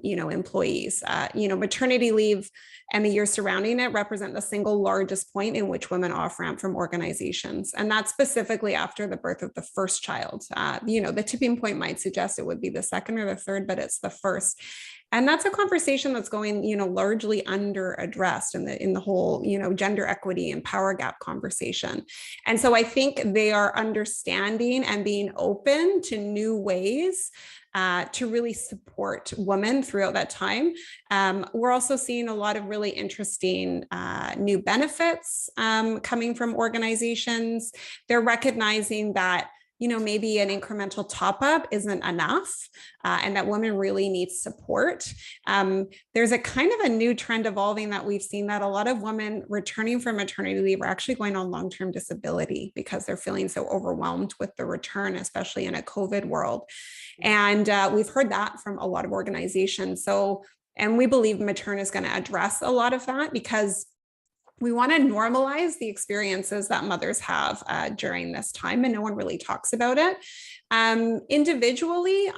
employees. Maternity leave and the years surrounding it represent the single largest point in which women off-ramp from organizations. And that's specifically after the birth of the first child. The tipping point might suggest it would be the second or the third, but it's the first. And that's a conversation that's going, largely under addressed in the whole, gender equity and power gap conversation. And so I think they are understanding and being open to new ways to really support women throughout that time. We're also seeing a lot of really interesting new benefits coming from organizations. They're recognizing that maybe an incremental top up isn't enough and that women really need support. There's a kind of a new trend evolving that we've seen that a lot of women returning from maternity leave are actually going on long-term disability because they're feeling so overwhelmed with the return, especially in a COVID world. And we've heard that from a lot of organizations. And we believe Maturn is going to address a lot of that because we want to normalize the experiences that mothers have during this time, and no one really talks about it. Individually,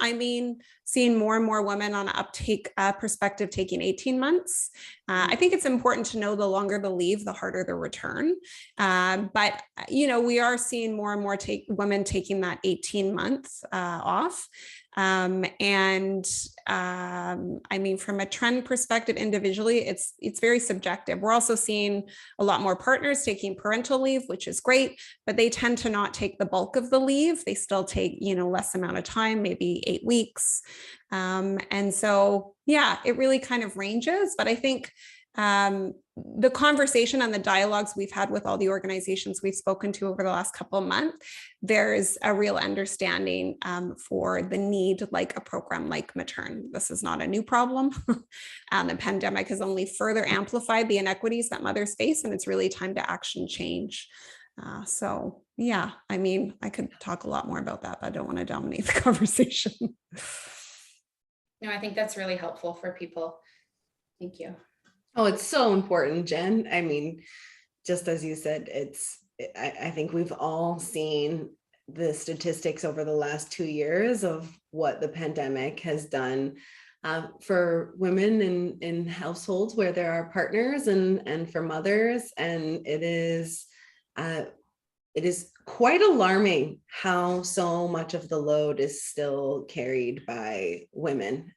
seeing more and more women on uptake perspective taking 18 months. I think it's important to know the longer the leave, the harder the return. But we are seeing more and more women taking that 18 months off. From a trend perspective, individually, it's very subjective. We're also seeing a lot more partners taking parental leave, which is great, but they tend to not take the bulk of the leave. They still take, less amount of time, maybe 8 weeks. And so, it really kind of ranges, but I think the conversation and the dialogues we've had with all the organizations we've spoken to over the last couple of months, there's a real understanding for the need, like a program like Maturn. This is not a new problem. The pandemic has only further amplified the inequities that mothers face, and it's really time to action change. I could talk a lot more about that, but I don't want to dominate the conversation. No, I think that's really helpful for people. Thank you. Oh, it's so important, Jen. Just as you said, I think we've all seen the statistics over the last 2 years of what the pandemic has done for women in households where there are partners and for mothers. And it is quite alarming how so much of the load is still carried by women.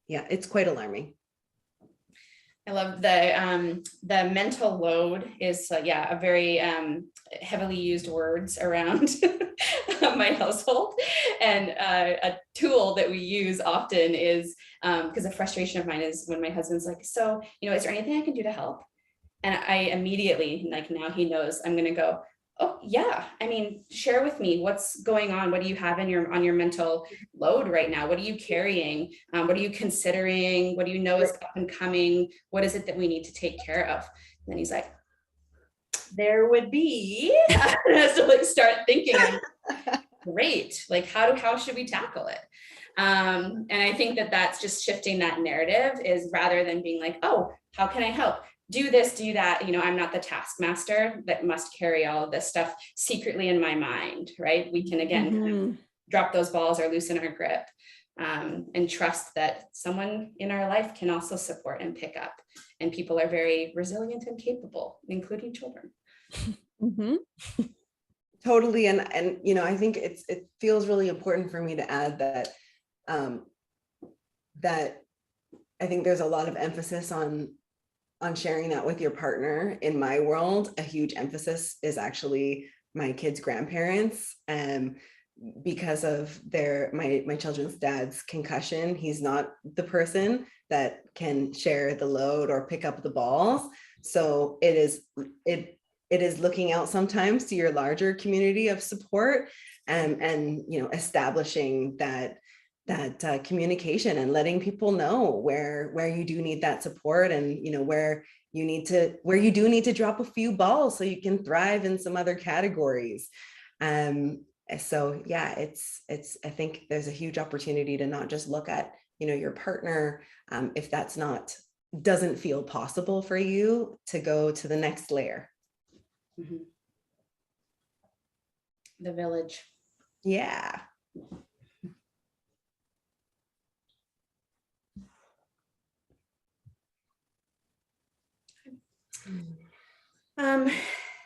It's quite alarming. I love the mental load is a very heavily used words around my household, and a tool that we use often is because a frustration of mine is when my husband's like, so is there anything I can do to help? And I immediately, now he knows, I'm gonna go, oh yeah, share with me what's going on. What do you have on your mental load right now? What are you carrying? What are you considering? What do you know is up and coming? What is it that we need to take care of? And then he's like, there would be, and has to start thinking, great, how should we tackle it? And I think that's just shifting that narrative, is rather than being like, oh, how can I help? Do this, do that. I'm not the taskmaster that must carry all of this stuff secretly in my mind, right? We can, again, kind of drop those balls or loosen our grip and trust that someone in our life can also support and pick up. And people are very resilient and capable, including children. Mm-hmm. Totally. And I think it feels really important for me to add that that I think there's a lot of emphasis on sharing that with your partner. In my world, a huge emphasis is actually my kids' grandparents. Because of my children's dad's concussion, he's not the person that can share the load or pick up the balls. So it is looking out sometimes to your larger community of support, and establishing that communication and letting people know where you do need that support, and where you do need to drop a few balls so you can thrive in some other categories. So yeah, it's I think there's a huge opportunity to not just look at your partner, if that's doesn't feel possible for you, to go to the next layer. Mm-hmm. The village. Yeah.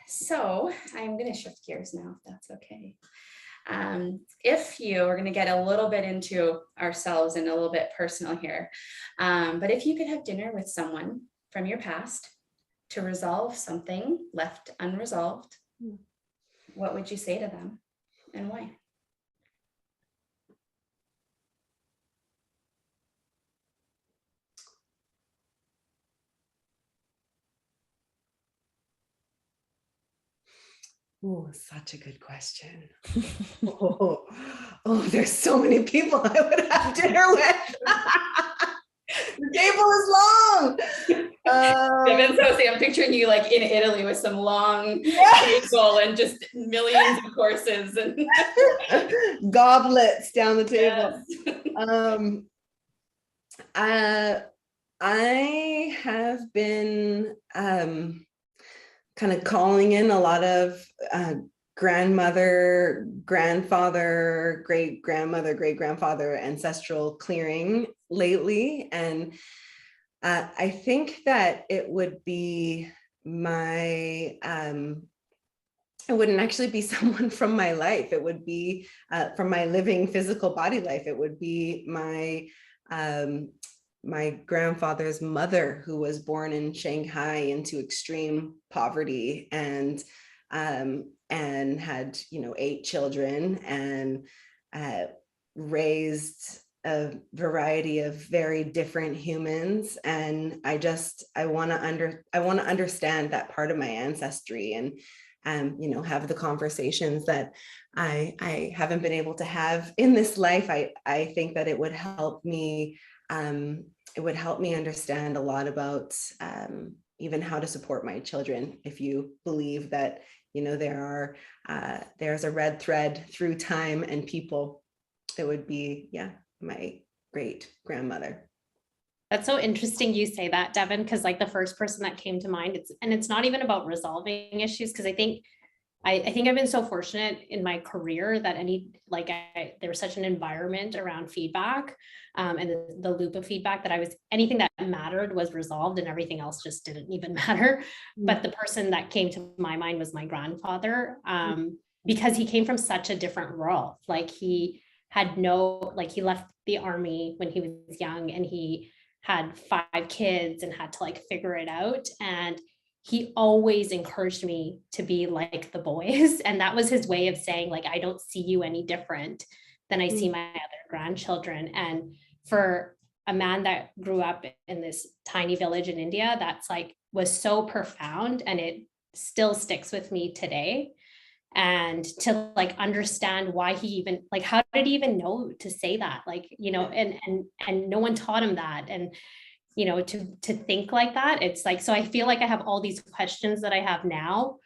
So I'm going to shift gears now, if that's okay. If you are going to get a little bit into ourselves and a little bit personal here, but if you could have dinner with someone from your past to resolve something left unresolved, what would you say to them and why? Oh, such a good question. oh, there's so many people I would have dinner with. The table is long. I'm picturing you like in Italy with some long table and just millions of courses and goblets down the table. Yes. I have been kind of calling in a lot of grandmother, grandfather, great grandmother, great grandfather ancestral clearing lately. And I think that it would be it wouldn't actually be someone from my life. It would be from my living physical body life. It would be my grandfather's mother, who was born in Shanghai into extreme poverty, and had 8 children, and raised a variety of very different humans. And I want to understand that part of my ancestry, and have the conversations that I haven't been able to have in this life. I think that it would help me. It would help me understand a lot about even how to support my children. If you believe that there's a red thread through time and people, it would be my great grandmother. That's so interesting you say that, Devon, because like the first person that came to mind, it's not even about resolving issues, because I think I've been so fortunate in my career that there was such an environment around feedback, and the loop of feedback, that anything that mattered was resolved and everything else just didn't even matter. But the person that came to my mind was my grandfather, because he came from such a different world. Like he left the army when he was young, and he had 5 kids and had to figure it out. And he always encouraged me to be like the boys. And that was his way of saying, I don't see you any different than I see my other grandchildren. And for a man that grew up in this tiny village in India, that's was so profound, and it still sticks with me today. And to understand why he even, how did he even know to say that? And no one taught him that. And to think like that, it's so I feel I have all these questions that I have now,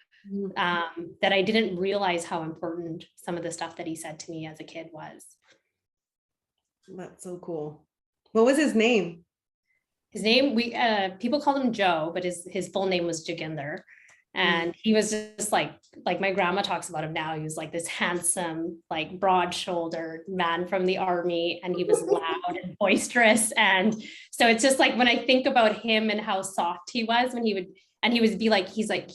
that I didn't realize how important some of the stuff that he said to me as a kid was. That's so cool. What was his name? His name, people called him Joe, but his full name was Joginder. And he was just like my grandma talks about him now. He was this handsome, broad-shouldered man from the army, and he was loud and boisterous. And so it's just when I think about him and how soft he was when he would he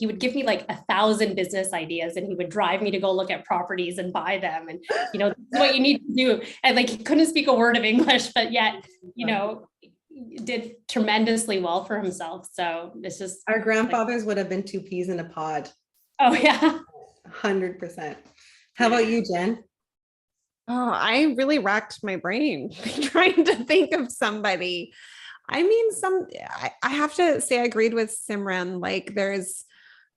would give me 1,000 business ideas, and he would drive me to go look at properties and buy them. And, this is what you need to do. And he couldn't speak a word of English, but yet, did tremendously well for himself. So it's just our grandfathers would have been 2 peas in a pod. Oh yeah. 100%. How about you, Jen? Oh, I really racked my brain trying to think of somebody. I mean, I have to say I agreed with Simran. Like there's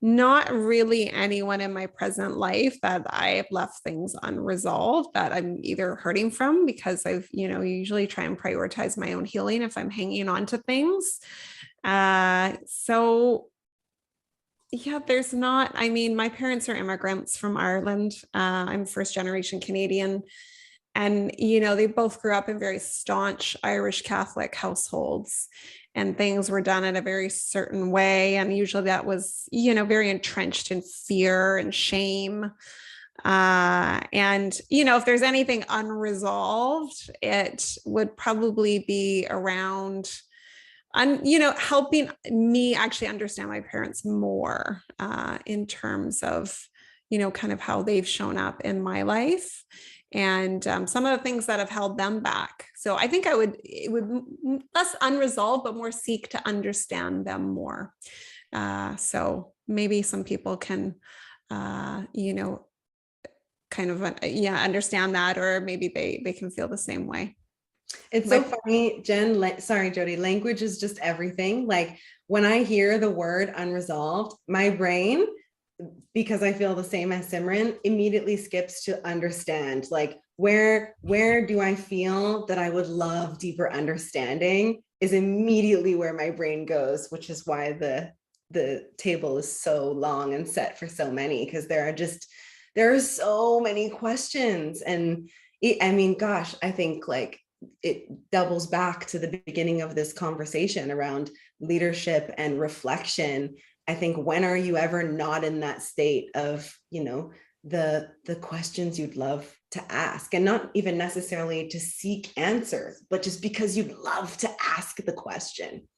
not really anyone in my present life that I have left things unresolved that I'm either hurting from, because I've, usually try and prioritize my own healing if I'm hanging on to things. So yeah, there's not, I mean, my parents are immigrants from Ireland. I'm first generation Canadian. And, they both grew up in very staunch Irish Catholic households, and things were done in a very certain way. And usually that was, very entrenched in fear and shame. And, if there's anything unresolved, it would probably be around helping me actually understand my parents more in terms of, kind of how they've shown up in my life and some of the things that have held them back. So I think it would less unresolved, but more seek to understand them more. So maybe some people can, kind of, understand that, or maybe they can feel the same way. It's so funny, Jen. Sorry, Jody. Language is just everything. Like when I hear the word unresolved, my brain, because I feel the same as Simran, immediately skips to understand. Like where do I feel that I would love deeper understanding is immediately where my brain goes, which is why the table is so long and set for so many, because there are so many questions. And I mean, gosh, I think like it doubles back to the beginning of this conversation around leadership and reflection. I think, when are you ever not in that state of, the questions you'd love to ask, and not even necessarily to seek answers, but just because you'd love to ask the question.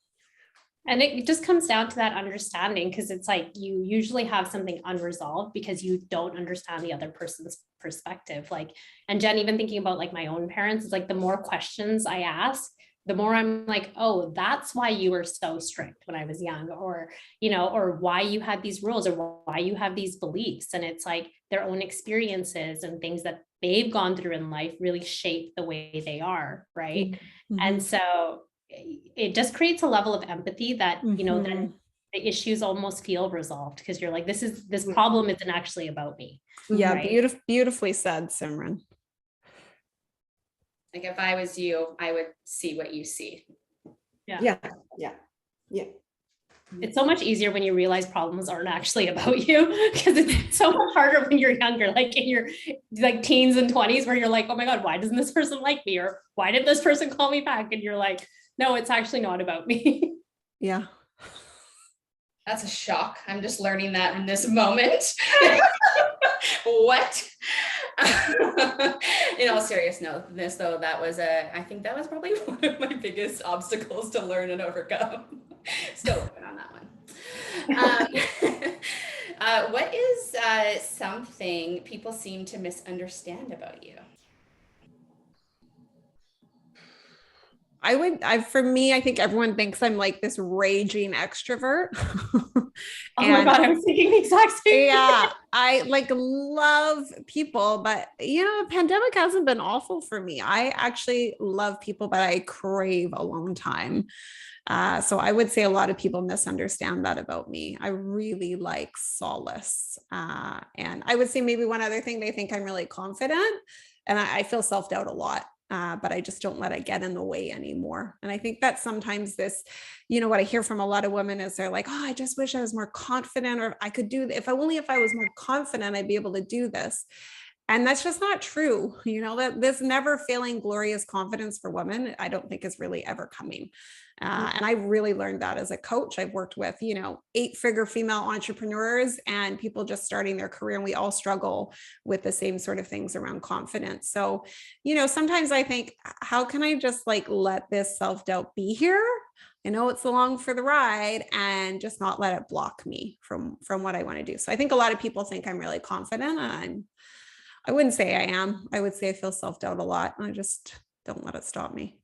And it just comes down to that understanding, because it's like you usually have something unresolved because you don't understand the other person's perspective. Like, and Jen, even thinking about like my own parents, it's like the more questions I ask, the more I'm like, oh, that's why you were so strict when I was young, or, or why you had these rules, or why you have these beliefs. And it's like their own experiences and things that they've gone through in life really shape the way they are. Right. Mm-hmm. And so it just creates a level of empathy that, then the issues almost feel resolved, because you're like, this problem isn't actually about me. Yeah. Right? Beautifully said, Simran. Like if I was you, I would see what you see. Yeah. It's so much easier when you realize problems aren't actually about you, because it's so much harder when you're younger, like in your like teens and 20s, where you're like, oh my God, why doesn't this person like me? Or why did this person call me back? And you're like, no, it's actually not about me. Yeah. That's a shock. I'm just learning that in this moment. What? In all seriousness, though, I think that was probably one of my biggest obstacles to learn and overcome. Still working on that one. What is something people seem to misunderstand about you? For me, I think everyone thinks I'm like this raging extrovert. Oh my God, I was thinking the exact same thing. Yeah, I like love people, but the pandemic hasn't been awful for me. I actually love people, but I crave alone time. So I would say a lot of people misunderstand that about me. I really like solace. And I would say maybe one other thing, they think I'm really confident, and I feel self-doubt a lot. But I just don't let it get in the way anymore. And I think that sometimes this, what I hear from a lot of women is they're like, oh, I just wish I was more confident, or I could do, if I was more confident, I'd be able to do this. And that's just not true. That this never failing glorious confidence for women, I don't think is really ever coming. And I really learned that as a coach. I've worked with, 8-figure female entrepreneurs and people just starting their career, and we all struggle with the same sort of things around confidence. So, sometimes I think, how can I just like let this self-doubt be here? I know it's along for the ride, and just not let it block me from what I want to do. So I think a lot of people think I'm really confident, and I wouldn't say I am. I would say I feel self-doubt a lot, and I just don't let it stop me.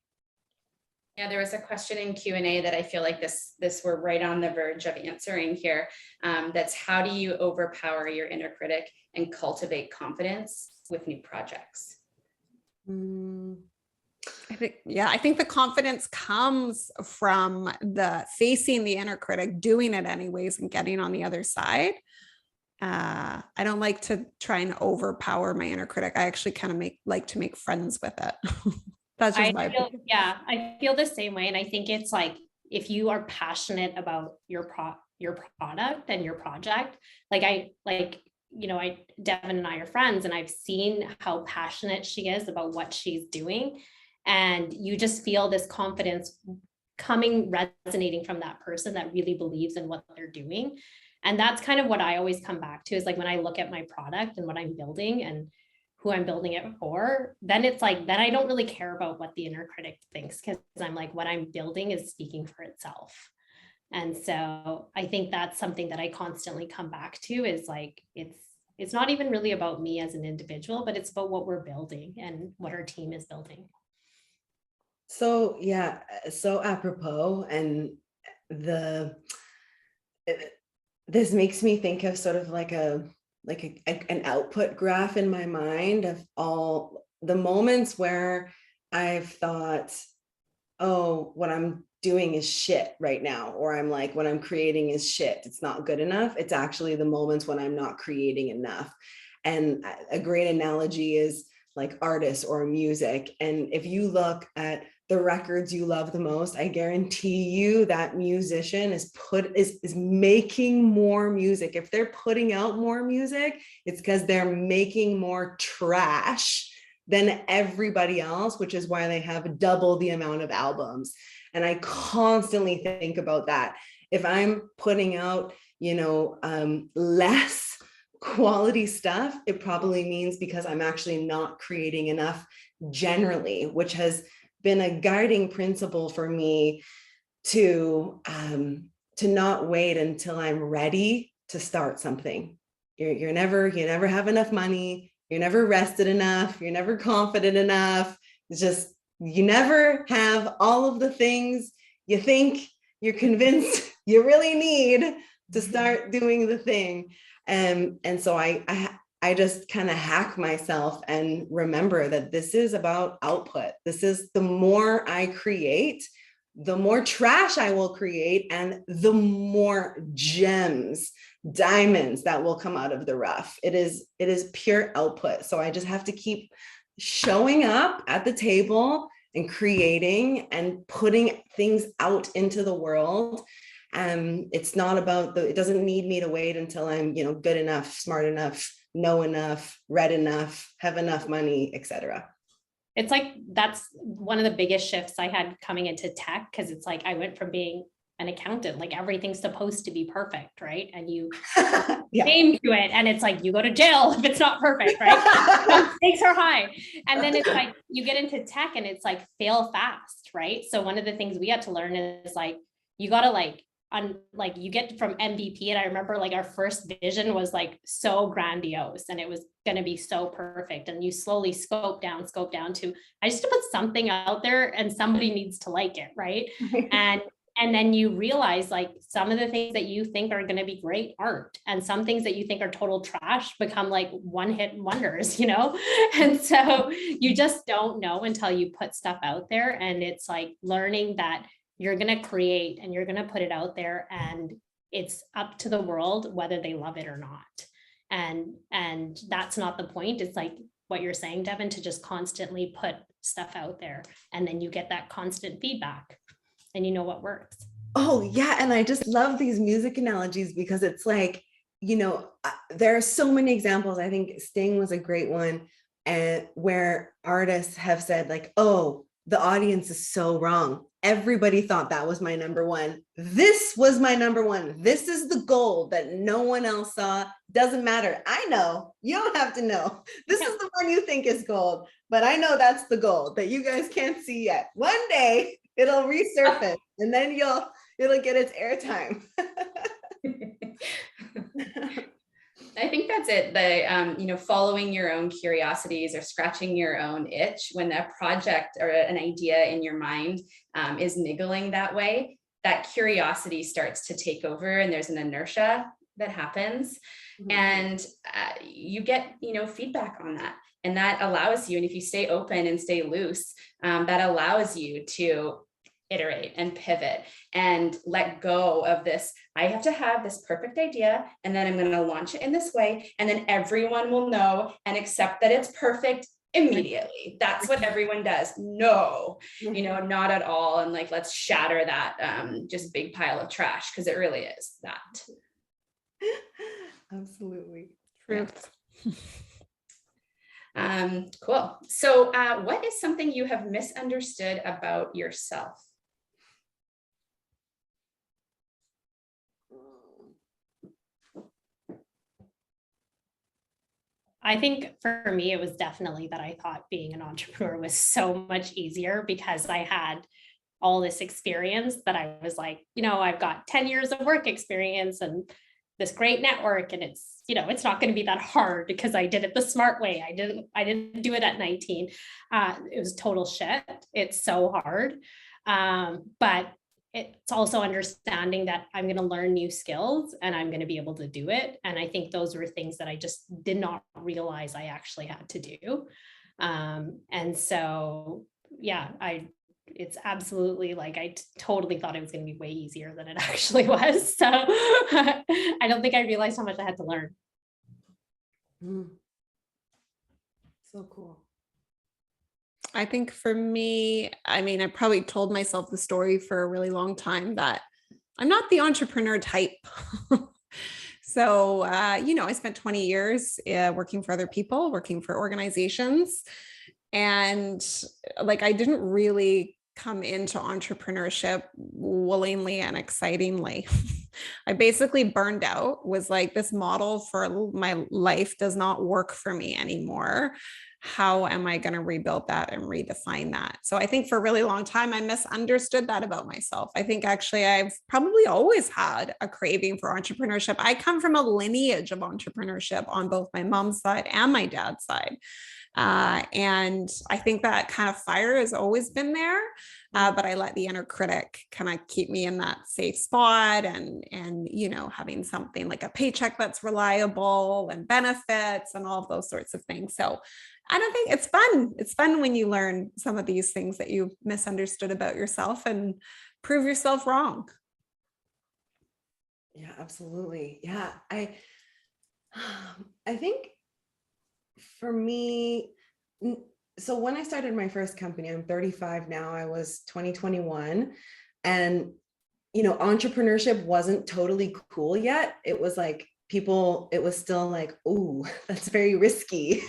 Yeah, there was a question in Q&A that I feel like this we're right on the verge of answering here. That's how do you overpower your inner critic and cultivate confidence with new projects? I think the confidence comes from the facing the inner critic, doing it anyways, and getting on the other side. I don't like to try and overpower my inner critic. I actually kind of like to make friends with it. That's just my opinion. Yeah, I feel the same way. And I think it's like, if you are passionate about your product and your project, Devon and I are friends, and I've seen how passionate she is about what she's doing. And you just feel this confidence resonating from that person that really believes in what they're doing. And that's kind of what I always come back to, is like, when I look at my product and what I'm building and who I'm building it for, then it's like, then I don't really care about what the inner critic thinks, because I'm like, what I'm building is speaking for itself. And so I think that's something that I constantly come back to, is like, it's not even really about me as an individual, but it's about what we're building and what our team is building. So yeah, so apropos, and this makes me think of sort of like an output graph in my mind of all the moments where I've thought, oh, what I'm doing is shit right now, or I'm like, what I'm creating is shit, it's not good enough. It's actually the moments when I'm not creating enough. And a great analogy is like artists or music. And if you look at the records you love the most, I guarantee you that musician is making more music. If they're putting out more music, it's because they're making more trash than everybody else, which is why they have double the amount of albums. And I constantly think about that. If I'm putting out, less quality stuff, it probably means because I'm actually not creating enough generally, which has been a guiding principle for me to not wait until I'm ready to start something. You never have enough money. You're never rested enough. You're never confident enough. It's just, you never have all of the things you think you're convinced you really need to start doing the thing. And so I just kind of hack myself and remember that this is about output. This is, the more I create, the more trash I will create, and the more gems, diamonds that will come out of the rough. It is pure output. So I just have to keep showing up at the table and creating and putting things out into the world. It's not about it doesn't need me to wait until I'm, good enough, smart enough, know enough, read enough, have enough money, etc. It's like, that's one of the biggest shifts I had coming into tech, because it's like, I went from being an accountant, like everything's supposed to be perfect, right? And you aim to it, and it's like, you go to jail if it's not perfect, right? Stakes are high. And then it's like, you get into tech and it's like, fail fast, right? So one of the things we had to learn is like, you got to you get from MVP. And I remember like our first vision was like so grandiose, and it was going to be so perfect. And you slowly scope down to, I just to put something out there and somebody needs to like it. Right. And then you realize like some of the things that you think are going to be great aren't, and some things that you think are total trash become like one-hit wonders, And so you just don't know until you put stuff out there. And it's like learning that you're going to create and you're going to put it out there, and it's up to the world whether they love it or not. And that's not the point. It's like what you're saying, Devon, to just constantly put stuff out there, and then you get that constant feedback and you know what works. Oh yeah. And I just love these music analogies, because it's like, there are so many examples. I think Sting was a great one, and where artists have said like, oh, the audience is so wrong. Everybody thought that was my number one. This was my number one. This is the gold that no one else saw. Doesn't matter. I know. You don't have to know. This is the one you think is gold, but I know that's the gold that you guys can't see yet. One day it'll resurface, and then it'll get its airtime. I think that's it. The, following your own curiosities or scratching your own itch when a project or an idea in your mind is niggling that way, that curiosity starts to take over and there's an inertia that happens. Mm-hmm. And you get, feedback on that. And that allows you, and if you stay open and stay loose, that allows you to iterate and pivot and let go of this. I have to have this perfect idea, and then I'm going to launch it in this way, and then everyone will know and accept that it's perfect immediately. That's what everyone does. No, not at all. And like, let's shatter that just big pile of trash, because it really is that. Absolutely. Truth. Cool. So what is something you have misunderstood about yourself? I think for me, it was definitely that I thought being an entrepreneur was so much easier because I had all this experience that I was like, I've got 10 years of work experience and this great network, and it's, it's not going to be that hard because I did it the smart way. I didn't do it at 19. It was total shit. It's so hard. But it's also understanding that I'm going to learn new skills and I'm going to be able to do it. And I think those were things that I just did not realize I actually had to do. And so, yeah, it's absolutely like, I totally thought it was going to be way easier than it actually was. So I don't think I realized how much I had to learn. So cool. I think for me, I probably told myself the story for a really long time that I'm not the entrepreneur type. So, I spent 20 years working for other people, working for organizations. And like, I didn't really come into entrepreneurship willingly and excitingly. I basically burned out, was like, this model for my life does not work for me anymore. How am I going to rebuild that and redefine that? So I think for a really long time, I misunderstood that about myself. I think actually I've probably always had a craving for entrepreneurship. I come from a lineage of entrepreneurship on both my mom's side and my dad's side. And I think that kind of fire has always been there. But I let the inner critic kind of keep me in that safe spot and, having something like a paycheck that's reliable and benefits and all of those sorts of things. So I don't think it's fun. It's fun when you learn some of these things that you misunderstood about yourself and prove yourself wrong. Yeah, absolutely. Yeah. I think for me, so when I started my first company, I'm 35 now, I was 2021. And, entrepreneurship wasn't totally cool yet. It was like it was still like, ooh, that's very risky.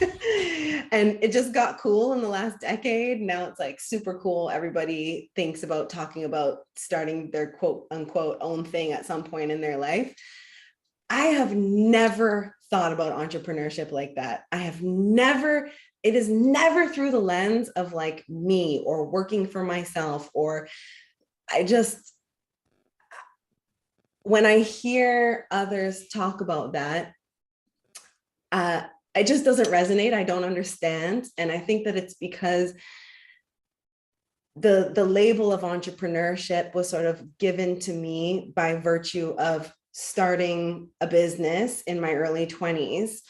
And it just got cool in the last decade. Now it's like super cool. Everybody thinks about talking about starting their quote unquote own thing at some point in their life. I have never thought about entrepreneurship like that. It is never through the lens of like me or working for myself, or when I hear others talk about that, it just doesn't resonate. I don't understand. And I think that it's because the label of entrepreneurship was sort of given to me by virtue of starting a business in my early 20s.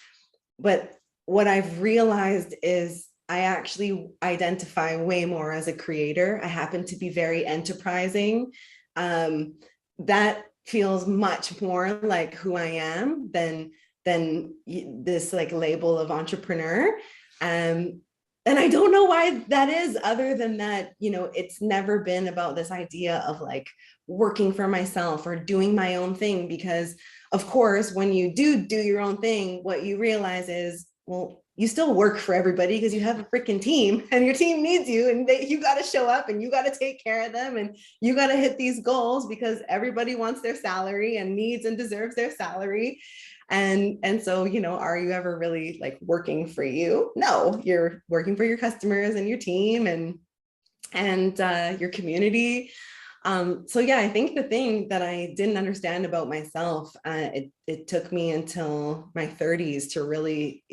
But what I've realized is I actually identify way more as a creator. I happen to be very enterprising. That feels much more like who I am than this like label of entrepreneur. And I don't know why that is, other than that, it's never been about this idea of like working for myself or doing my own thing, because of course, when you do your own thing, what you realize is, well, you still work for everybody because you have a freaking team and your team needs you, and you got to show up and you got to take care of them and you got to hit these goals because everybody wants their salary and needs and deserves their salary. And so, are you ever really like working for you? No, you're working for your customers and your team and your community. So yeah, I think the thing that I didn't understand about myself, it took me until my 30s to really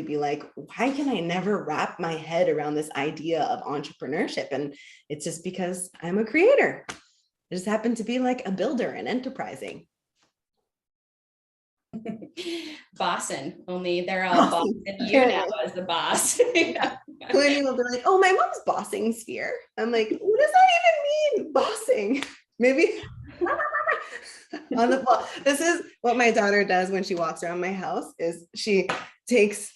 be like, why can I never wrap my head around this idea of entrepreneurship? And it's just because I'm a creator. I just happen to be like a builder and enterprising. Bossin, only they're all bossing you now as the boss. Yeah. Klue will be like, oh, my mom's bossing sphere. I'm like, what does that even mean, bossing? Maybe on the ball. This is what my daughter does when she walks around my house, is she takes,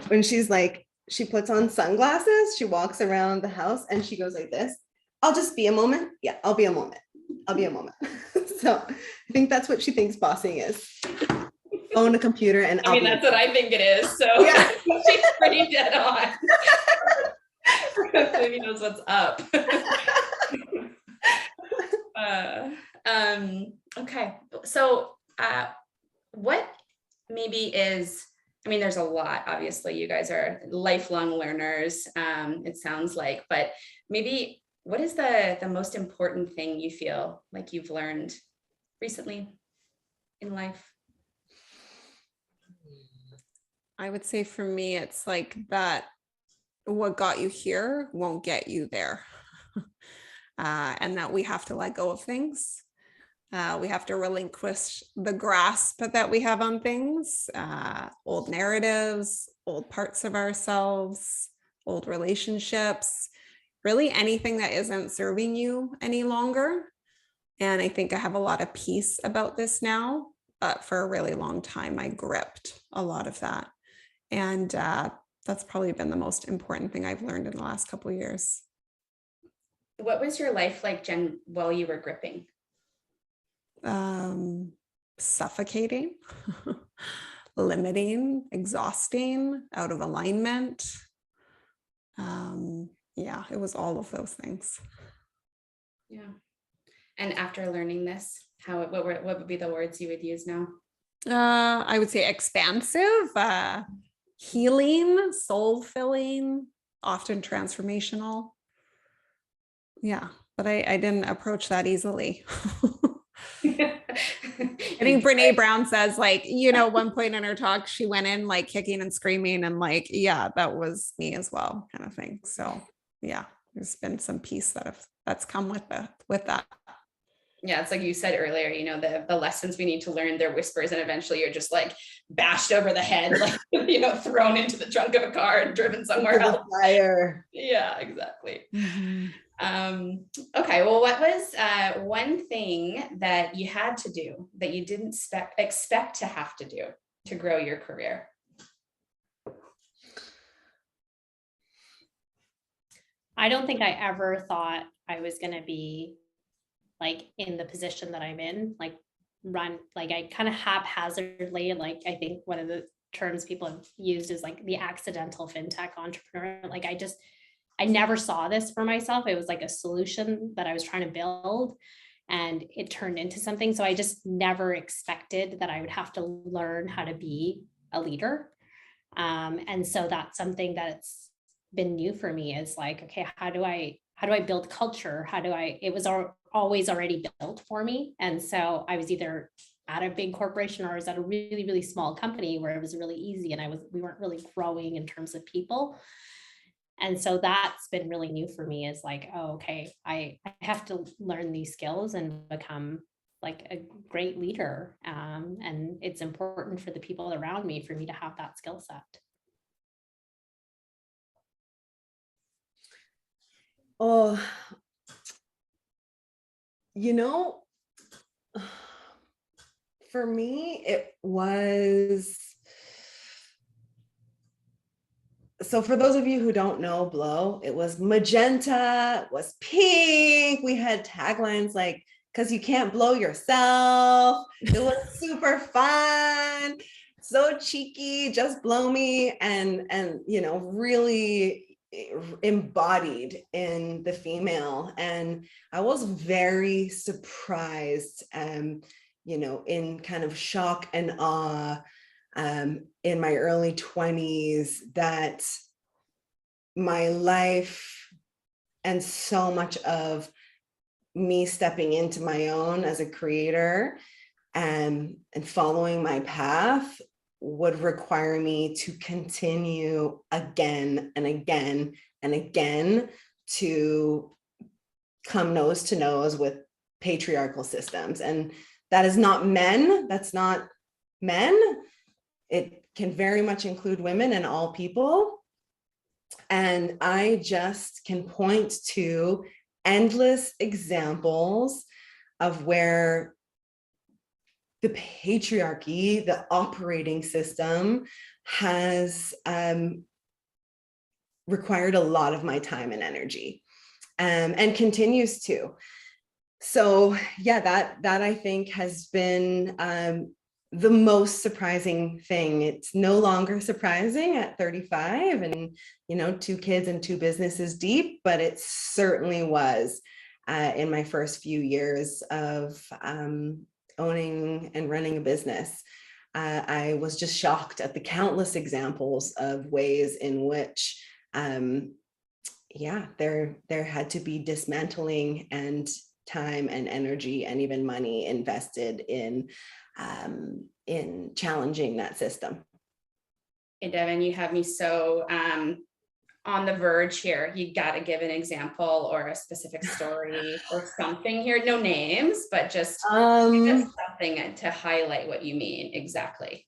when she's like, she puts on sunglasses, she walks around the house and she goes like this. I'll just be a moment. Yeah, I'll be a moment. I'll be a moment. So I think that's what she thinks bossing is. Own a computer and I mean, that's what I think it is. So yeah. She's pretty dead on. Maybe knows what's up. Okay. So what maybe is, I mean, there's a lot, obviously you guys are lifelong learners, it sounds like, but maybe what is the most important thing you feel like you've learned recently in life? I would say for me, it's like that what got you here won't get you there. And that we have to let go of things. We have to relinquish the grasp that we have on things, old narratives, old parts of ourselves, old relationships, really anything that isn't serving you any longer. And I think I have a lot of peace about this now, but for a really long time, I gripped a lot of that. And that's probably been the most important thing I've learned in the last couple of years. What was your life like, Jen, while you were gripping? Suffocating, limiting, exhausting, out of alignment. Yeah, it was all of those things. Yeah. And after learning this, what would be the words you would use now? I would say expansive, healing, soul filling, often transformational. Yeah, but I didn't approach that easily. I think Brene Brown says, like, you know, one point in her talk, she went in like kicking and screaming and like, yeah, that was me as well, kind of thing. So yeah, there's been some peace that's come with that. Yeah, it's like you said earlier, you know, the lessons we need to learn, they're whispers, and eventually you're just like bashed over the head, like, you know, thrown into the trunk of a car and driven somewhere else. Fire. Yeah, exactly. Mm-hmm. Okay, well, what was one thing that you had to do that you didn't expect to have to do to grow your career? I don't think I ever thought I was going to be like in the position that I'm in, like I kind of haphazardly, like I think one of the terms people have used is like the accidental fintech entrepreneur. Like I never saw this for myself. It was like a solution that I was trying to build and it turned into something. So I just never expected that I would have to learn how to be a leader. And so that's something that's been new for me, is like, okay, how do I build culture? It was always already built for me. And so I was either at a big corporation or I was at a really, really small company where it was really easy and we weren't really growing in terms of people. And so that's been really new for me, is like, oh, okay, I have to learn these skills and become like a great leader. And it's important for the people around me for me to have that skill set. Oh, you know, for me, it was, so for those of you who don't know Blow, it was magenta, it was pink. We had taglines like, because you can't blow yourself. It was super fun, so cheeky, just blow me. And you know, really embodied in the female. And I was very surprised, you know, in kind of shock and awe, in my early 20s, that my life and so much of me stepping into my own as a creator and following my path would require me to continue again and again and again to come nose to nose with patriarchal systems. And that is not men, that's not men. It can very much include women and all people. And I just can point to endless examples of where the patriarchy, the operating system, has required a lot of my time and energy, and continues to. So yeah, that I think has been the most surprising thing. It's no longer surprising at 35 and, 2 kids and 2 businesses deep, but it certainly was in my first few years of owning and running a business. I was just shocked at the countless examples of ways in which, there had to be dismantling and time and energy and even money invested in challenging that system. Hey, Devon, you have me so on the verge here. You got to give an example or a specific story or something here. No names, but just something to highlight what you mean exactly.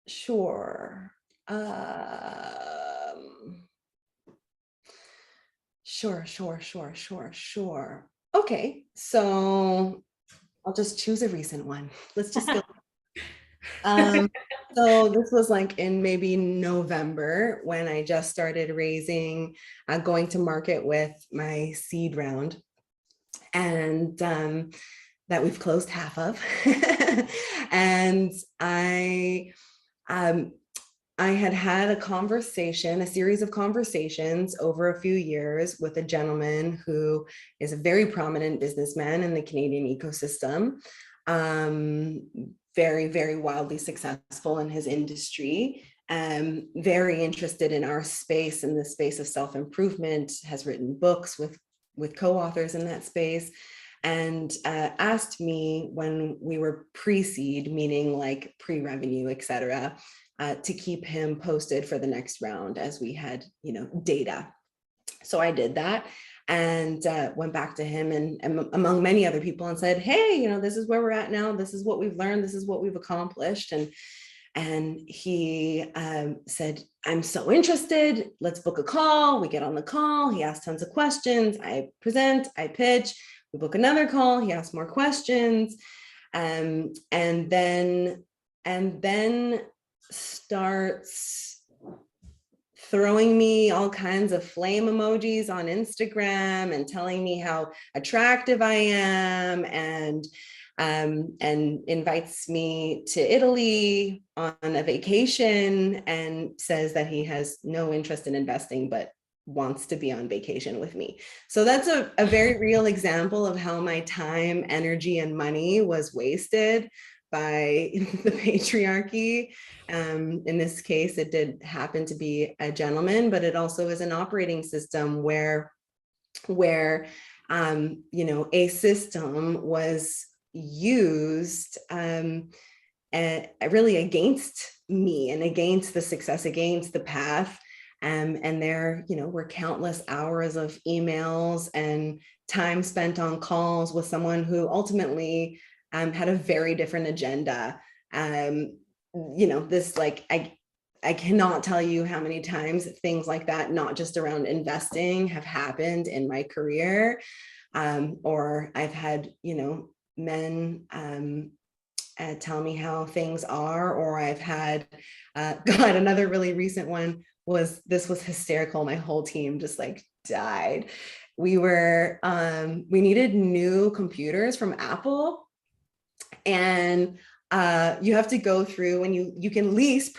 Sure. Sure. Okay, so I'll just choose a recent one. Let's just go. So this was like in maybe November when I just started going to market with my seed round, and that we've closed half of. And I had a series of conversations over a few years with a gentleman who is a very prominent businessman in the Canadian ecosystem, very, very wildly successful in his industry, very interested in our space, in the space of self-improvement, has written books with co-authors in that space, and asked me when we were pre-seed, meaning like pre-revenue, et cetera, to keep him posted for the next round as we had, data. So I did that and went back to him and among many other people and said, hey, this is where we're at now. This is what we've learned. This is what we've accomplished. And he said, I'm so interested. Let's book a call. We get on the call. He asks tons of questions. I present, I pitch, we book another call. He asks more questions. And then starts throwing me all kinds of flame emojis on Instagram and telling me how attractive I am, and invites me to Italy on a vacation and says that he has no interest in investing, but wants to be on vacation with me. So that's a very real example of how my time, energy, and money was wasted by the patriarchy. In this case, it did happen to be a gentleman, but it also is an operating system where a system was used really against me and against the success, against the path. And there, were countless hours of emails and time spent on calls with someone who ultimately had a very different agenda. This I cannot tell you how many times things like that, not just around investing, have happened in my career. Or I've had, men tell me how things are, or I've had, God, another really recent one was hysterical. My whole team just died. We needed new computers from Apple, and you have to go through when you can lease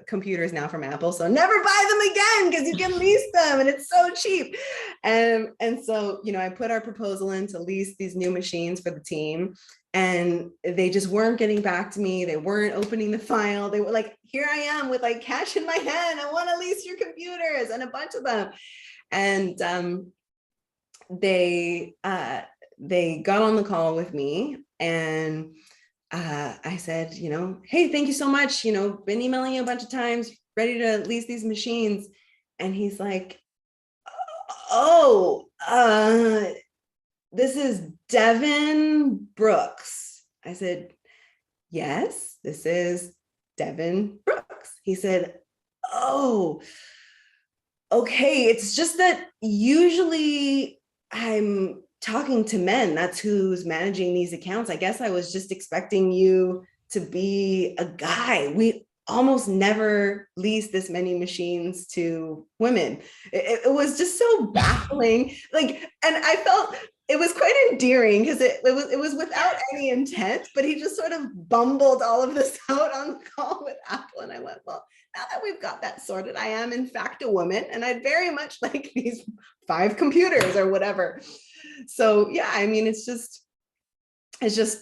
computers now from Apple. So never buy them again because you can lease them and it's so cheap. And so, I put our proposal in to lease these new machines for the team, and they just weren't getting back to me. They weren't opening the file. They were like, here I am with cash in my hand. I want to lease your computers, and a bunch of them. And they got on the call with me, and I said, hey, thank you so much. Been emailing you a bunch of times, ready to lease these machines. And he's like, oh, this is Devon Brooks. I said, yes, this is Devon Brooks. He said, oh, okay. It's just that usually I'm talking to men. That's who's managing these accounts. I guess I was just expecting you to be a guy. We almost never lease this many machines to women. It was just so baffling. And I felt it was quite endearing because it was without any intent, but he just sort of bumbled all of this out on the call with Apple. And I went, well, now that we've got that sorted, I am in fact a woman, and I'd very much like these 5 computers or whatever. So yeah, I mean, it's just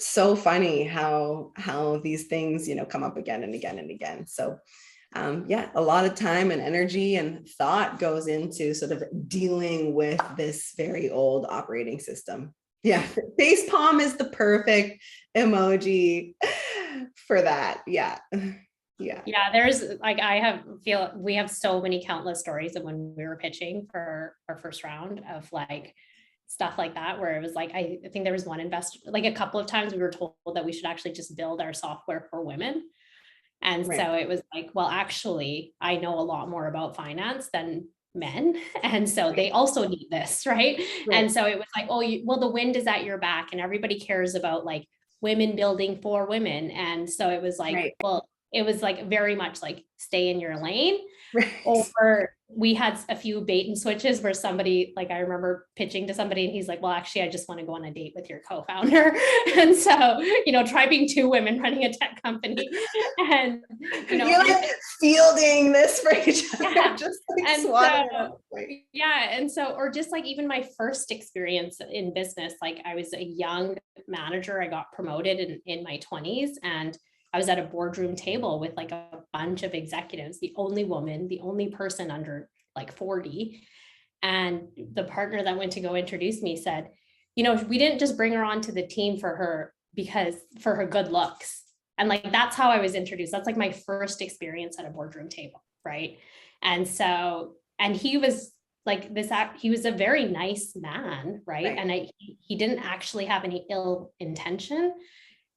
so funny how these things, come up again and again and again. So yeah, a lot of time and energy and thought goes into sort of dealing with this very old operating system. Yeah, face palm is the perfect emoji for that. Yeah. There's we have so many countless stories of when we were pitching for our first round of stuff like that, where it was I think there was one investor, a couple of times we were told that we should actually just build our software for women. And so it was well, actually, I know a lot more about finance than men. And so they also need this, right? And so it was well, the wind is at your back and everybody cares about women building for women. And so it was well, it was very much stay in your lane. Right. Or we had a few bait and switches where somebody, I remember pitching to somebody and he's like, well, actually, I just want to go on a date with your co-founder. And so, try being 2 women running a tech company. And, you're fielding this for each other. Just and so, or just even my first experience in business, I was a young manager. I got promoted in my 20s, and I was at a boardroom table with a bunch of executives, the only woman, the only person under 40. And the partner that went to go introduce me said, we didn't just bring her onto the team for her good looks. And that's how I was introduced. That's my first experience at a boardroom table. Right. And so, and he was he was a very nice man. Right. And he didn't actually have any ill intention.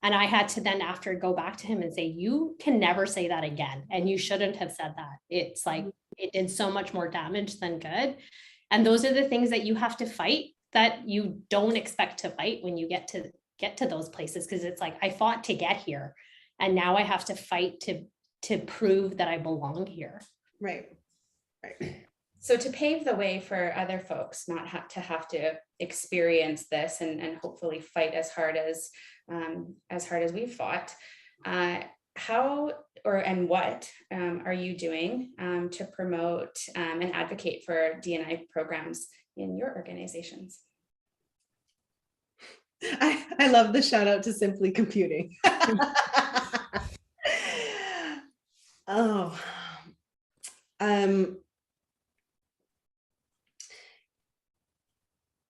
And I had to then after go back to him and say, you can never say that again. And you shouldn't have said that. It's it did so much more damage than good. And those are the things that you have to fight that you don't expect to fight when you get to those places. Cause it's I fought to get here and now I have to fight to prove that I belong here. Right. So to pave the way for other folks not have to experience this and hopefully fight as hard as we've fought, how and what are you doing to promote and advocate for D&I programs in your organizations? I love the shout out to Simply Computing.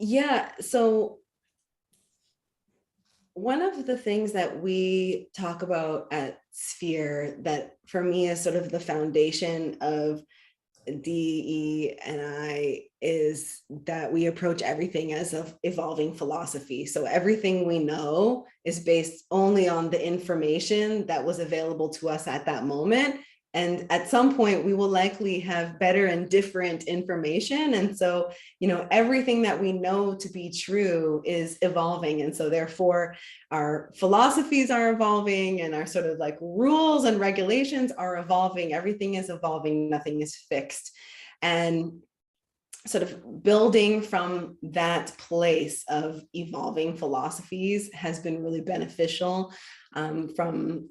Yeah, so one of the things that we talk about at Sphere that for me is sort of the foundation of DE&I is that we approach everything as an evolving philosophy. So everything we know is based only on the information that was available to us at that moment. And at some point, we will likely have better and different information. And so, everything that we know to be true is evolving. And so therefore, our philosophies are evolving and our sort of rules and regulations are evolving. Everything is evolving, nothing is fixed. And sort of building from that place of evolving philosophies has been really beneficial from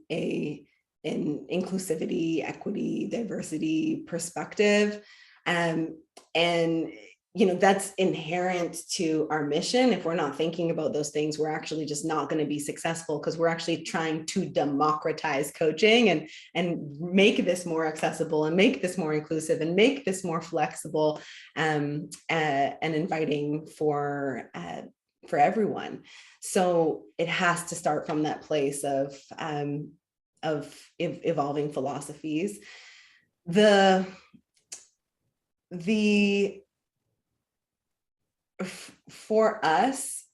an inclusivity, equity, diversity perspective. And that's inherent to our mission. If we're not thinking about those things, we're actually just not going to be successful, because we're actually trying to democratize coaching and make this more accessible and make this more inclusive and make this more flexible and inviting for everyone. So it has to start from that place of evolving philosophies. For us,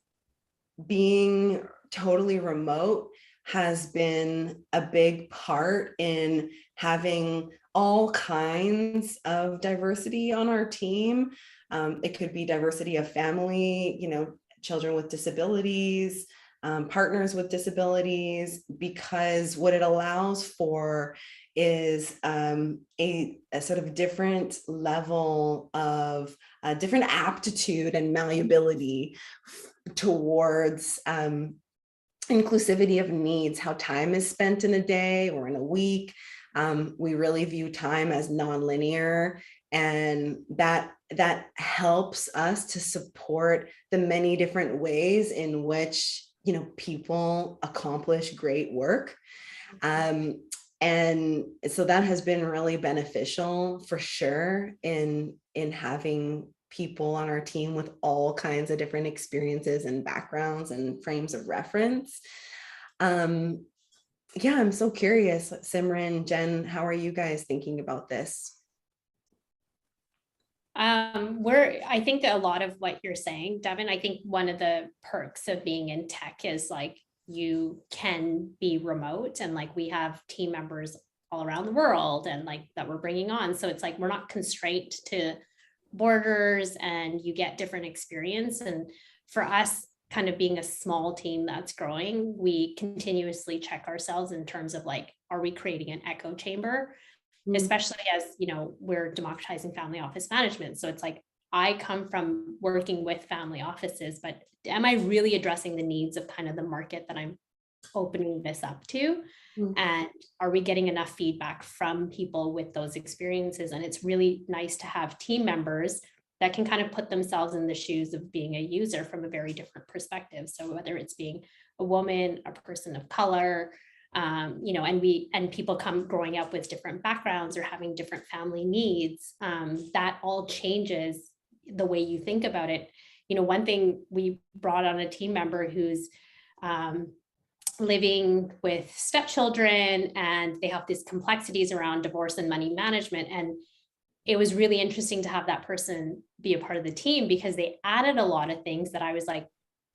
being totally remote has been a big part in having all kinds of diversity on our team. It could be diversity of family, children with disabilities, partners with disabilities, because what it allows for is a sort of different level of different aptitude and malleability towards inclusivity of needs, how time is spent in a day or in a week. We really view time as nonlinear, and that helps us to support the many different ways in which people accomplish great work. And so that has been really beneficial for sure in having people on our team with all kinds of different experiences and backgrounds and frames of reference. Yeah, I'm so curious, Simran, Jen, how are you guys thinking about this? I think a lot of what you're saying, Devon, I think one of the perks of being in tech is like you can be remote, and like we have team members all around the world and like that we're bringing on. So it's like we're not constrained to borders, and you get different experience. And for us, kind of being a small team that's growing, we continuously check ourselves in terms of like, are we creating an echo chamber? Especially as, we're democratizing family office management. So it's like, I come from working with family offices, but am I really addressing the needs of kind of the market that I'm opening this up to? And are we getting enough feedback from people with those experiences? And it's really nice to have team members that can kind of put themselves in the shoes of being a user from a very different perspective. So whether it's being a woman, a person of color, and people come growing up with different backgrounds or having different family needs, that all changes the way you think about it. One thing, we brought on a team member who's living with stepchildren, and they have these complexities around divorce and money management. And it was really interesting to have that person be a part of the team, because they added a lot of things that I was like,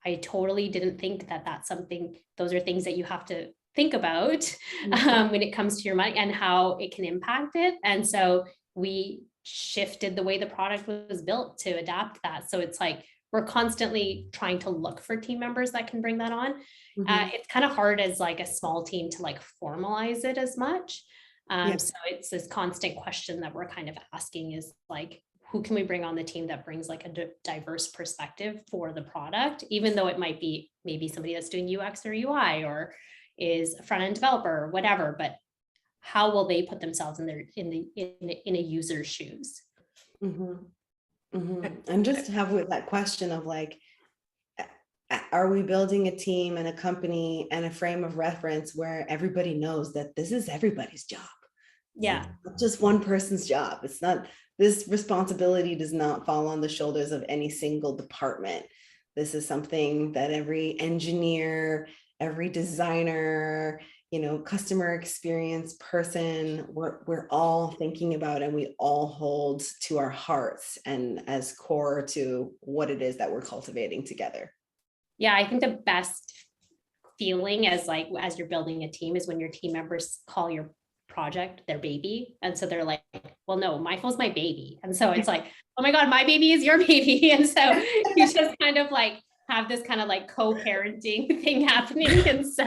I totally didn't think that that's something, those are things that you have to think about when it comes to your money and how it can impact it. And so we shifted the way the product was built to adapt that. So it's like, we're constantly trying to look for team members that can bring that on. It's kind of hard as like a small team to like formalize it as much. So it's this constant question that we're kind of asking is like, who can we bring on the team that brings like a diverse perspective for the product, even though it might be maybe somebody that's doing UX or UI or is a front-end developer or whatever, but how will they put themselves in a user's shoes? And just to have with that question of like, are we building a team and a company and a frame of reference where everybody knows that this is everybody's job? Yeah. It's not just one person's job. It's not, this responsibility does not fall on the shoulders of any single department. This is something that every engineer, every designer, customer experience person, we're all thinking about, and we all hold to our hearts and as core to what it is that we're cultivating together. Yeah, I think the best feeling as you're building a team is when your team members call your project their baby. And so they're like, well, no, MyFO is my baby. And so it's like, oh my God, my baby is your baby. And so you just kind of like have this kind of like co-parenting thing happening. And so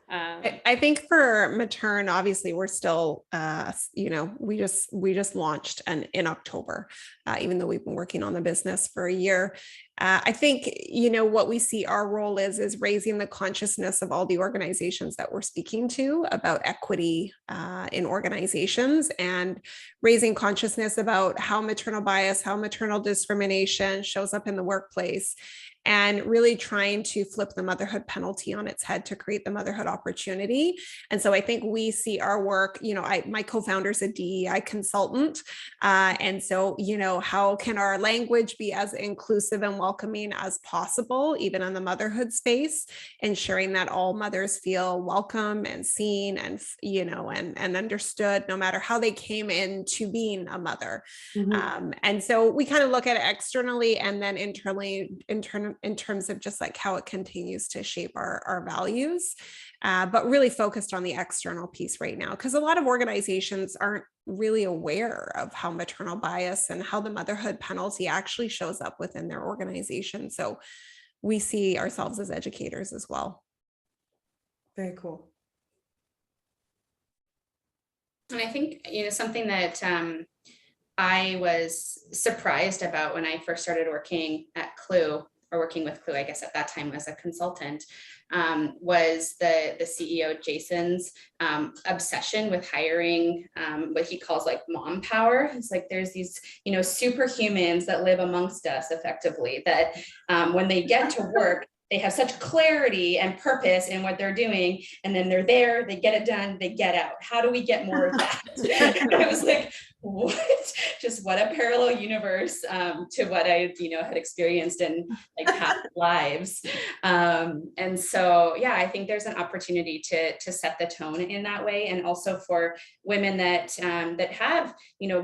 I think for Maturn, obviously we're still, we just launched in October, even though we've been working on the business for a year. I think, what we see our role is raising the consciousness of all the organizations that we're speaking to about equity in organizations, and raising consciousness about how maternal bias, how maternal discrimination shows up in the workplace, and really trying to flip the motherhood penalty on its head to create the motherhood opportunity. And so I think we see our work, my co-founder's a DEI consultant. And so, how can our language be as inclusive and welcoming as possible, even in the motherhood space, ensuring that all mothers feel welcome and seen and, and understood, no matter how they came into being a mother. And so we kind of look at it externally and then internally, in terms of just like how it continues to shape our values, but really focused on the external piece right now, because a lot of organizations aren't really aware of how maternal bias and how the motherhood penalty actually shows up within their organization. So we see ourselves as educators as well. Very cool. And I think, something that I was surprised about when I first started working at Klue, or working with Klue, I guess at that time as a consultant, was the CEO Jason's obsession with hiring what he calls like mom power. It's like there's these, superhumans that live amongst us effectively, that when they get to work, they have such clarity and purpose in what they're doing, and then they're there, they get it done, they get out. How do we get more of that? I was like, what? Just what a parallel universe to what I, had experienced in like past lives. And so, yeah, I think there's an opportunity to set the tone in that way, and also for women that that have,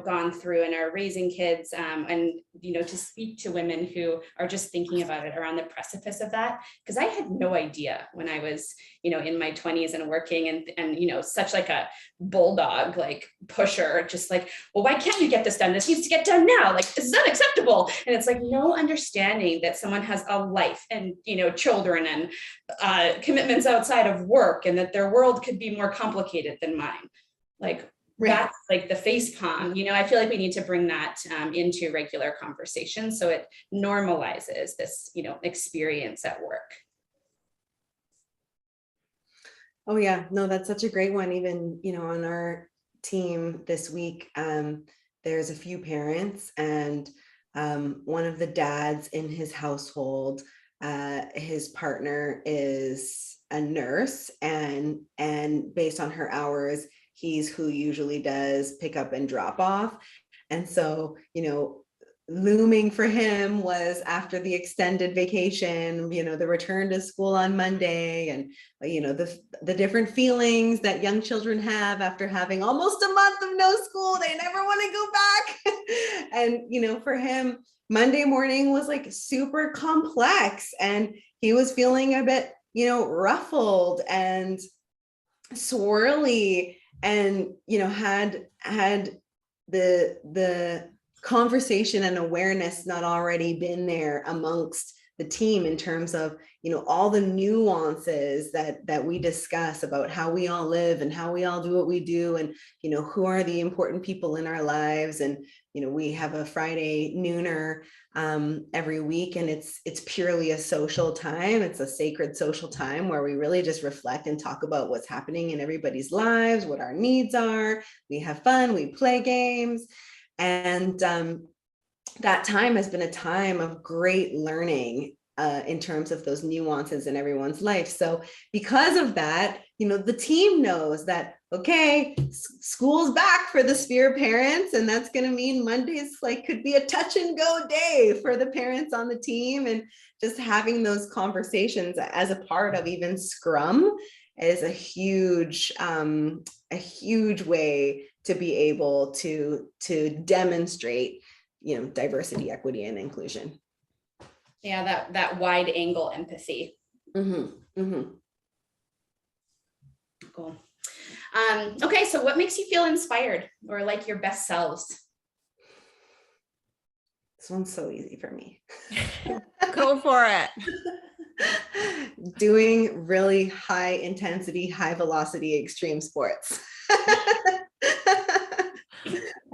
gone through and are raising kids, and to speak to women who are just thinking about it, or on the precipice of that, because I had no idea when I was, in my 20s and working, and such like a bulldog, like pusher, just like, well, why can't you get this done? This needs to get done now. Like, this is unacceptable. And it's like no understanding that someone has a life and, children and commitments outside of work, and that their world could be more complicated than mine. Like, right. That's like the face palm. I feel like we need to bring that into regular conversation, so it normalizes this, experience at work. Oh yeah, no, that's such a great one. Even, on our team this week, there's a few parents, and one of the dads in his household, his partner is a nurse, and based on her hours, he's who usually does pick up and drop off. And so, looming for him was, after the extended vacation, the return to school on Monday, and the different feelings that young children have after having almost a month of no school. They never want to go back. And for him, Monday morning was like super complex, and he was feeling a bit ruffled and swirly, and had the conversation and awareness not already been there amongst the team, in terms of all the nuances that we discuss about how we all live and how we all do what we do, and who are the important people in our lives. And we have a Friday nooner every week, and it's purely a social time. It's a sacred social time where we really just reflect and talk about what's happening in everybody's lives, what our needs are. We have fun, we play games. And that time has been a time of great learning in terms of those nuances in everyone's life. So because of that, the team knows that, okay, school's back for the Sphere parents, and that's going to mean Mondays could be a touch and go day for the parents on the team. And just having those conversations as a part of even Scrum is a huge way to be able to demonstrate, diversity, equity, and inclusion. Yeah, that wide angle empathy. Mm-hmm. Mm-hmm. Cool. Okay, so what makes you feel inspired or like your best selves? This one's so easy for me. Go for it. Doing really high intensity, high velocity extreme sports.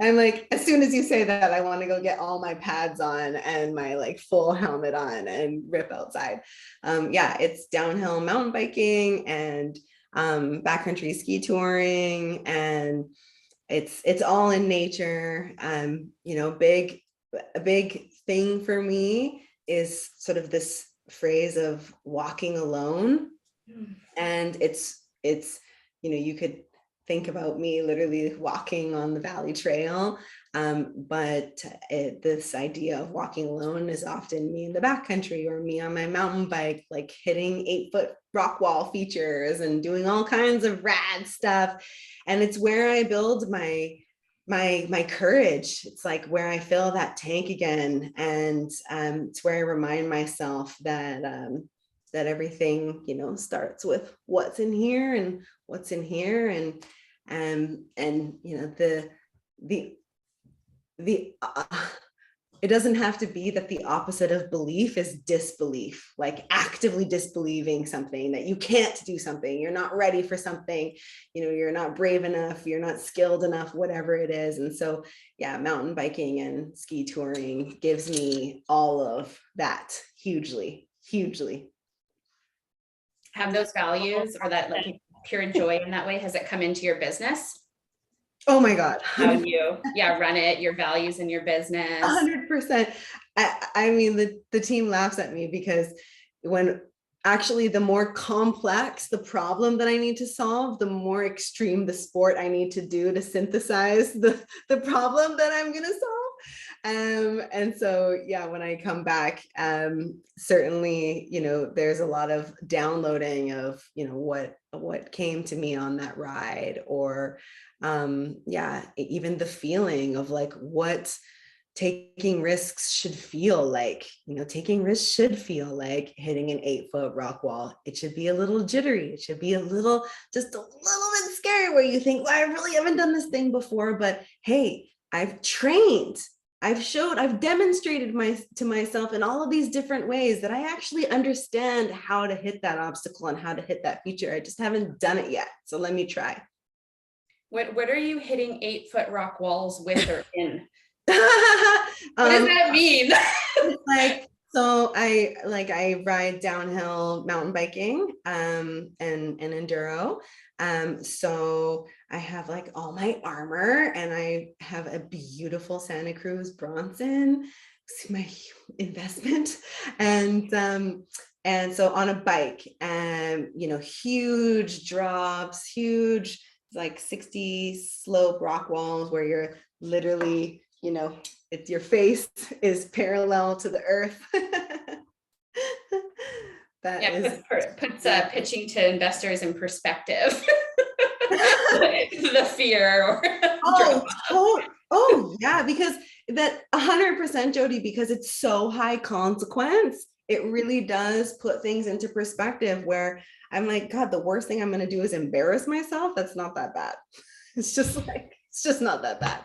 I'm like, as soon as you say that, I want to go get all my pads on and my like full helmet on and rip outside. Yeah, it's downhill mountain biking and backcountry ski touring, and it's all in nature. You know, a big thing for me is sort of this phrase of walking alone. And it's, you know, you could think about me literally walking on the Valley Trail. But this idea of walking alone is often me in the backcountry or me on my mountain bike, like hitting 8-foot rock wall features and doing all kinds of rad stuff. And it's where I build my courage. It's like where I fill that tank again. And it's where I remind myself that that everything, you know, starts with what's in here and what's in here. And you know, it doesn't have to be that the opposite of belief is disbelief, like actively disbelieving something, that you can't do something, you're not ready for something, you know, you're not brave enough, you're not skilled enough, whatever it is. And so, yeah, mountain biking and ski touring gives me all of that hugely. Have those values or that like pure joy in that way, has it come into your business? Oh my God. How you run it, your values in your business? 100%. I mean, the team laughs at me because when actually the more complex the problem that I need to solve, the more extreme the sport I need to do to synthesize the problem that I'm going to solve. And so, yeah, when I come back, certainly, you know, there's a lot of downloading of, you know, what came to me on that ride, or yeah, even the feeling of like what taking risks should feel like. You know, taking risks should feel like hitting an 8-foot rock wall. It should be a little jittery. It should be just a little bit scary, where you think, well, I really haven't done this thing before, but hey, I've trained, I've demonstrated to myself in all of these different ways that I actually understand how to hit that obstacle and how to hit that feature. I just haven't done it yet. So let me try. What are you hitting 8-foot rock walls with or in? What does that mean? Like, so I ride downhill mountain biking and enduro. So I have like all my armor, and I have a beautiful Santa Cruz Bronson, my investment, and so on a bike, and you know, huge drops, huge like 60 slope rock walls where you're literally, you know, it's your face is parallel to the earth. Puts pitching to investors in perspective. The fear. Oh yeah, because that 100%, Jody, because it's so high consequence, it really does put things into perspective, where I'm like, God, the worst thing I'm going to do is embarrass myself. That's not that bad. It's just not that bad.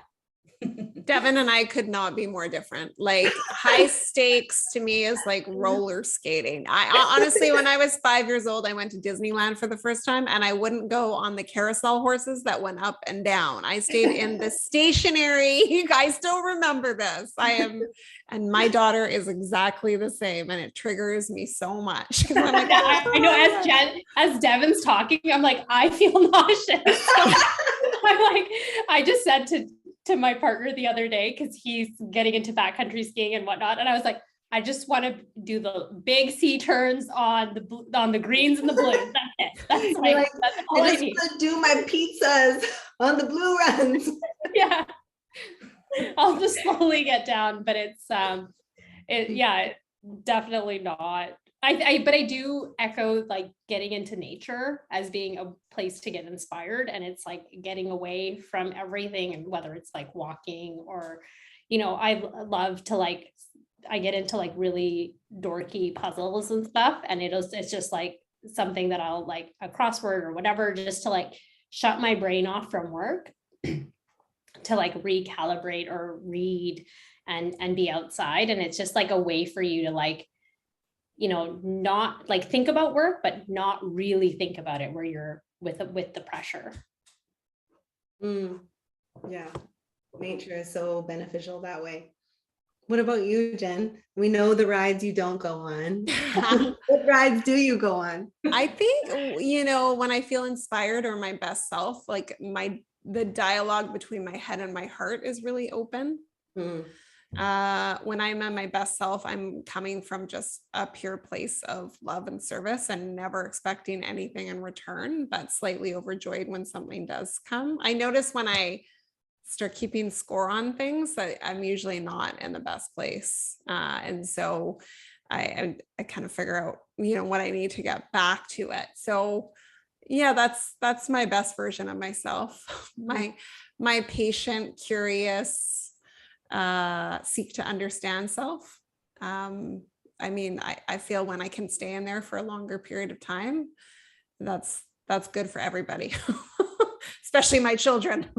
Devon and I could not be more different. Like, high stakes to me is like roller skating. I honestly, when I was 5 years old, I went to Disneyland for the first time, and I wouldn't go on the carousel horses that went up and down. I stayed in the stationary. I still remember this. And my daughter is exactly the same, and it triggers me so much. I'm like, I know, as Devon's talking, I'm like, I feel nauseous. I'm like, I just said to my partner the other day, because he's getting into backcountry skiing and whatnot, and I was like, I just want to do the big C turns on the greens and the blues. That's it. That's all I need. Want to do my pizzas on the blue runs. Yeah, I'll just slowly get down, but it's definitely not. But I do echo like getting into nature as being a place to get inspired, and it's like getting away from everything, and whether it's like walking or, you know, I love to like, I get into like really dorky puzzles and stuff, and it's just like something that I'll like a crossword or whatever, just to like shut my brain off from work to like recalibrate or read and be outside. And it's just like a way for you to like, you know, not like think about work, but not really think about it, where you're with the pressure. Yeah. Nature is so beneficial that way. What about you, Jen? We know the rides you don't go on. What rides do you go on? I think, when I feel inspired or my best self, like the dialogue between my head and my heart is really open. Mm. When I'm at my best self, I'm coming from just a pure place of love and service and never expecting anything in return, but slightly overjoyed when something does come. I notice when I start keeping score on things that I'm usually not in the best place. And so I kind of figure out, what I need to get back to it. So yeah, that's my best version of myself. My patient, curious, seek to understand self. I feel when I can stay in there for a longer period of time, that's good for everybody, especially my children.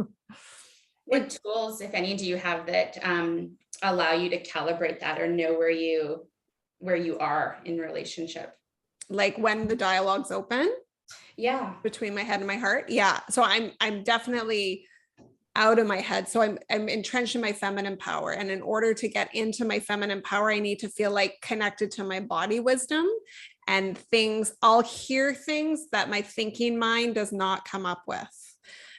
What tools, if any, do you have that allow you to calibrate that or know where you are in relationship? Like when the dialogue's open? Yeah. Between my head and my heart. Yeah. So I'm definitely out of my head. So I'm entrenched in my feminine power. And in order to get into my feminine power, I need to feel like connected to my body wisdom and I'll hear things that my thinking mind does not come up with.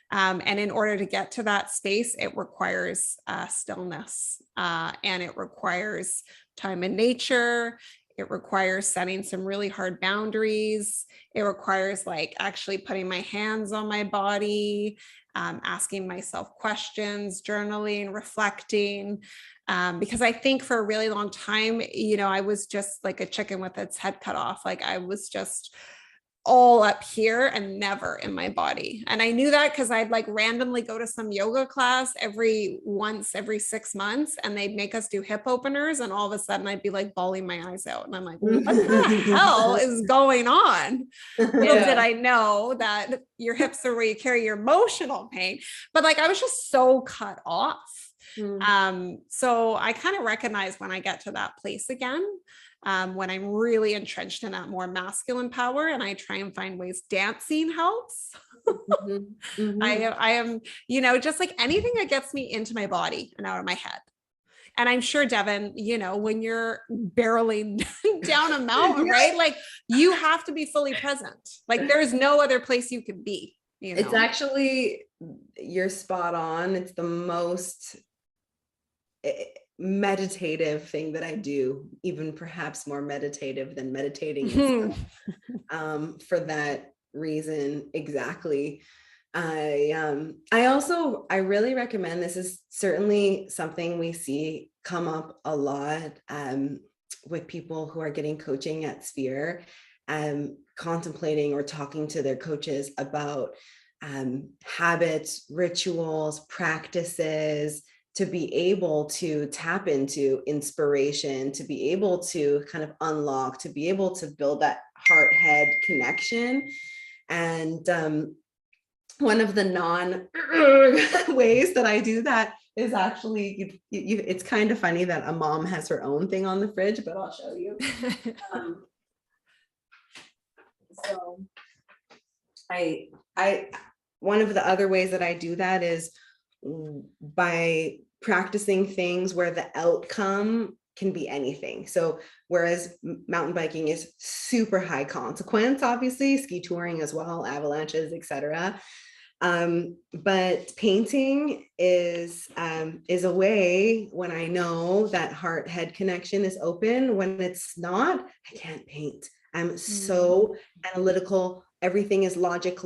And in order to get to that space, it requires stillness, and it requires time in nature. It requires setting some really hard boundaries. It requires actually putting my hands on my body, asking myself questions, journaling, reflecting. Because I think for a really long time, I was just like a chicken with its head cut off. I was just all up here and never in my body. And I knew that because I'd randomly go to some yoga class every 6 months and they'd make us do hip openers. And all of a sudden I'd be bawling my eyes out. And I'm like, what the hell is going on? Little did I know that your hips are where you carry your emotional pain. But I was just so cut off. So I kind of recognize when I get to that place again, when I'm really entrenched in that more masculine power, and I try and find ways. Dancing helps. I am, just anything that gets me into my body and out of my head. And I'm sure, Devon, when you're barreling down a mountain, right? You have to be fully present. There's no other place you could be. It's actually, you're spot on. It's the most meditative thing that I do, even perhaps more meditative than meditating for that reason. Exactly. I really recommend, this is certainly something we see come up a lot with people who are getting coaching at Sphere, contemplating or talking to their coaches about habits, rituals, practices, to be able to tap into inspiration, to be able to kind of unlock, to be able to build that heart-head connection. And one of the ways that I do that is actually, it's kind of funny that a mom has her own thing on the fridge, but I'll show you. So one of the other ways that I do that is by practicing things where the outcome can be anything. So whereas mountain biking is super high consequence, obviously, ski touring as well, avalanches, etc. But painting is a way when I know that heart-head connection is open. When it's not, I can't paint. I'm so analytical. Everything is logic.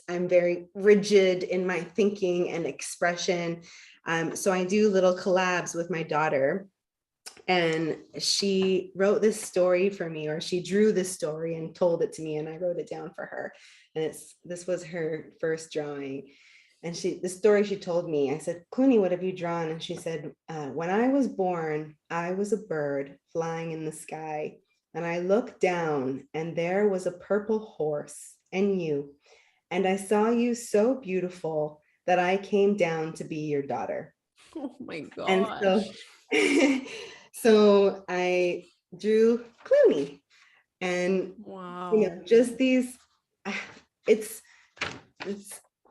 I'm very rigid in my thinking and expression. So I do little collabs with my daughter, and she wrote this story for me, or she drew this story and told it to me, and I wrote it down for her. And this was her first drawing. And the story she told me, I said, Klue, what have you drawn? And she said, when I was born, I was a bird flying in the sky. And I looked down and there was a purple horse and you. And I saw you so beautiful that I came down to be your daughter. Oh my gosh. And so I drew Klue. And wow. Just these, it's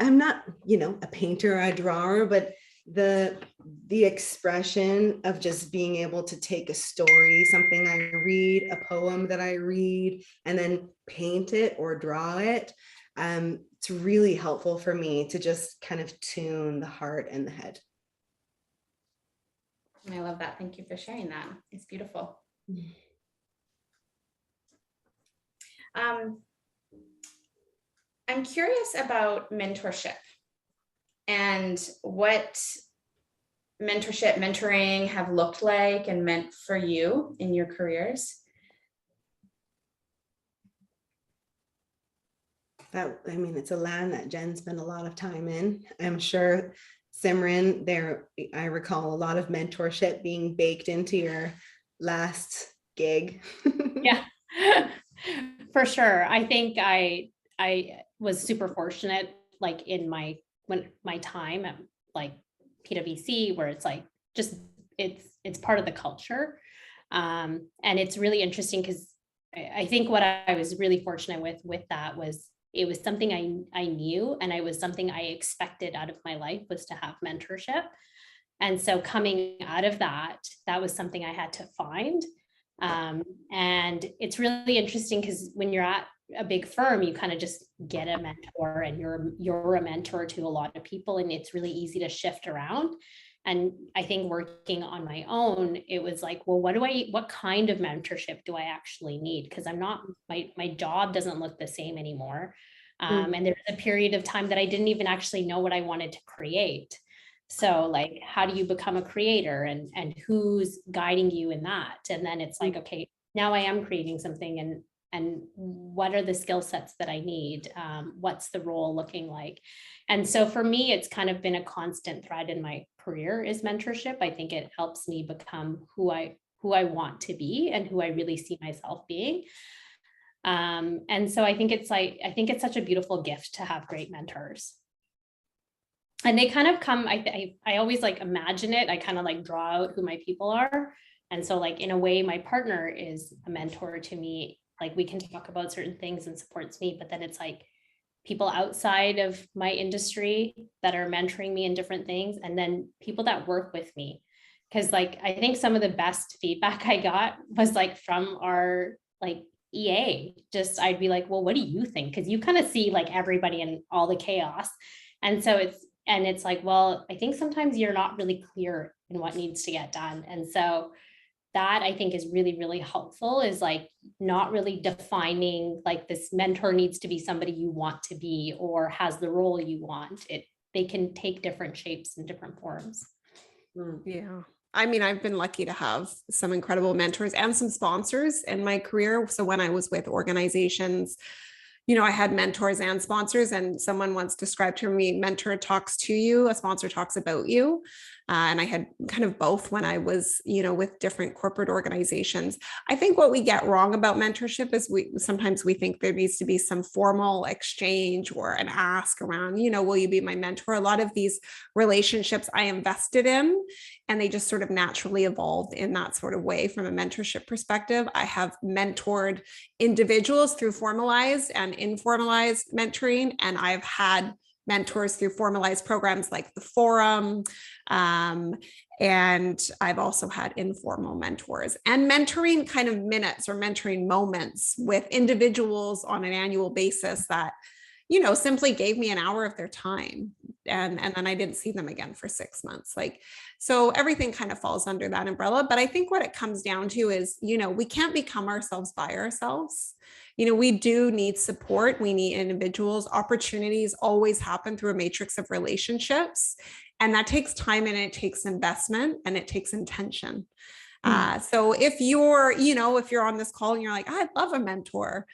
I'm not, a painter or a drawer, but the expression of just being able to take a story, something I read, a poem that I read, and then paint it or draw it. It's really helpful for me to just kind of tune the heart and the head. I love that. Thank you for sharing that. It's beautiful. I'm curious about mentorship and what mentorship, mentoring have looked like and meant for you in your careers. It's a land that Jen spent a lot of time in. I'm sure, Simran, I recall a lot of mentorship being baked into your last gig. Yeah, for sure. I think I was super fortunate, like in my time at like PwC, where it's like just it's part of the culture, and it's really interesting because I think what I was really fortunate with that was it was something I knew, and it was something I expected out of my life was to have mentorship. And so coming out of that was something I had to find. And it's really interesting because when you're at a big firm, you kind of just get a mentor, and you're a mentor to a lot of people, and it's really easy to shift around. And I think working on my own, it was like, well, what kind of mentorship do I actually need? Because I'm not, my job doesn't look the same anymore. And there was a period of time that I didn't even actually know what I wanted to create. So like, how do you become a creator, and who's guiding you in that? And then it's like, okay, now I am creating something, and what are the skill sets that I need? What's the role looking like? And so for me, it's kind of been a constant thread in my career is mentorship. I think it helps me become who I want to be and who I really see myself being. And so I think it's such a beautiful gift to have great mentors. And they kind of come, I always like imagine it. I kind of like draw out who my people are. And so like, in a way, my partner is a mentor to me. Like we can talk about certain things and supports me, but then it's like people outside of my industry that are mentoring me in different things. And then people that work with me. Cause like, I think some of the best feedback I got was like from our like EA, just, I'd be like, well, what do you think? Cause you kind of see like everybody and all the chaos. And so it's like, well, I think sometimes you're not really clear in what needs to get done. And so that I think is really, really helpful, is like not really defining like this mentor needs to be somebody you want to be or has the role you want. They can take different shapes and different forms. Yeah. I mean, I've been lucky to have some incredible mentors and some sponsors in my career. So when I was with organizations, I had mentors and sponsors, and someone once described to me, mentor talks to you, a sponsor talks about you. And I had kind of both when I was, with different corporate organizations. I think what we get wrong about mentorship is sometimes we think there needs to be some formal exchange or an ask around, will you be my mentor? A lot of these relationships I invested in, and they just sort of naturally evolved in that sort of way from a mentorship perspective. I have mentored individuals through formalized and informalized mentoring, and I've had mentors through formalized programs like the Forum. And I've also had informal mentors and mentoring kind of minutes or mentoring moments with individuals on an annual basis that, simply gave me an hour of their time. And then I didn't see them again for 6 months. So everything kind of falls under that umbrella. But I think what it comes down to is, we can't become ourselves by ourselves. We do need support. We need individuals. Opportunities always happen through a matrix of relationships. And that takes time, and it takes investment, and it takes intention. So if you're on this call and you're like, I'd love a mentor,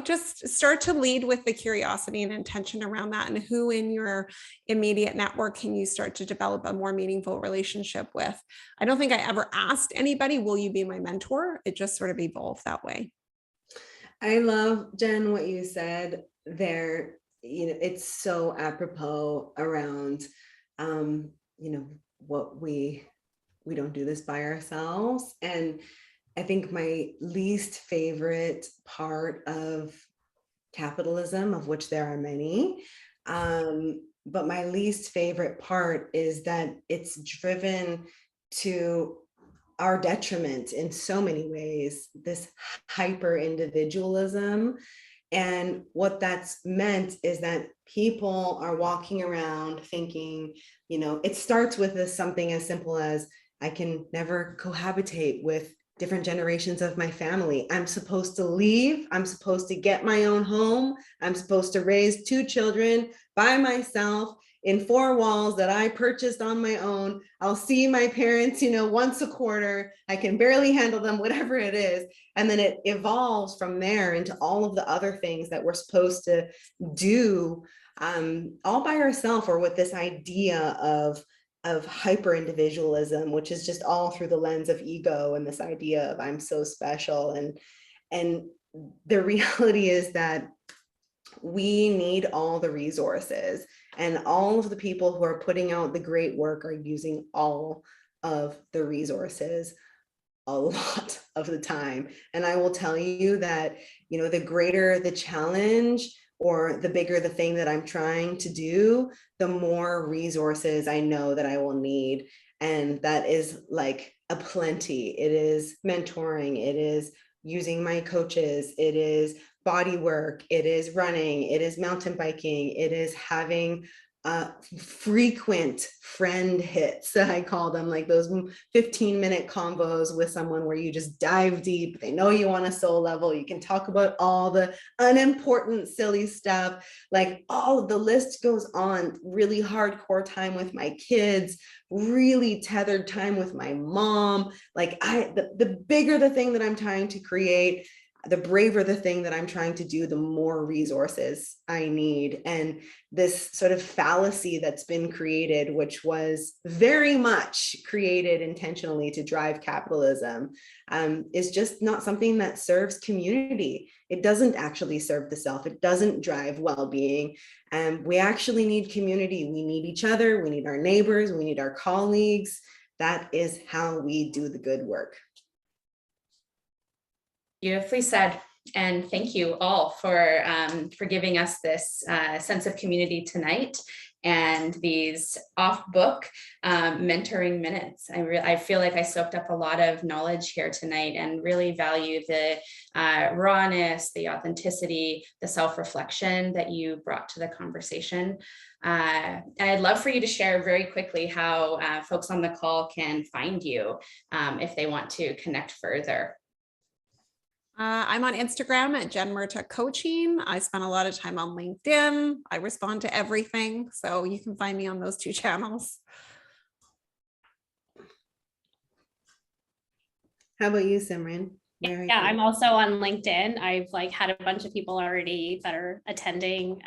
just start to lead with the curiosity and intention around that, and who in your immediate network can you start to develop a more meaningful relationship with. I don't think I ever asked anybody, will you be my mentor? It just sort of evolved that way. I love, Jen, what you said there. It's so apropos around, what we don't do this by ourselves. And I think my least favorite part of capitalism, of which there are many, But my least favorite part is that it's driven to our detriment in so many ways, this hyper individualism. And what that's meant is that people are walking around thinking, it starts with something as simple as, I can never cohabitate with different generations of my family. I'm supposed to leave. I'm supposed to get my own home. I'm supposed to raise 2 children by myself in 4 walls that I purchased on my own. I'll see my parents, once a quarter. I can barely handle them, whatever it is. And then it evolves from there into all of the other things that we're supposed to do all by ourselves, or with this idea of hyper individualism, which is just all through the lens of ego and this idea of I'm so special. And the reality is that we need all the resources, and all of the people who are putting out the great work are using all of the resources a lot of the time. And I will tell you that, the greater the challenge, or the bigger the thing that I'm trying to do, the more resources I know that I will need. And that is like a plenty. It is mentoring, it is using my coaches, it is body work, it is running, it is mountain biking, it is having frequent friend hits, I call them, like those 15-minute combos with someone where you just dive deep. They know you on a soul level. You can talk about all the unimportant, silly stuff, like all of the list goes on. Really hardcore time with my kids, really tethered time with my mom. Like the bigger the thing that I'm trying to create, the braver the thing that I'm trying to do, the more resources I need. And this sort of fallacy that's been created, which was very much created intentionally to drive capitalism, is just not something that serves community. It doesn't actually serve the self. It doesn't drive well-being. And we actually need community. We need each other. We need our neighbors. We need our colleagues. That is how we do the good work. Beautifully said. And thank you all for giving us this sense of community tonight and these off-book mentoring minutes. I feel like I soaked up a lot of knowledge here tonight, and really value the rawness, the authenticity, the self-reflection that you brought to the conversation. And I'd love for you to share very quickly how folks on the call can find you if they want to connect further. I'm on Instagram at Murtagh Coaching. I spend a lot of time on LinkedIn. I respond to everything, so you can find me on those 2 channels. How about you, Simran? Yeah, I'm also on LinkedIn. I've had a bunch of people already that are attending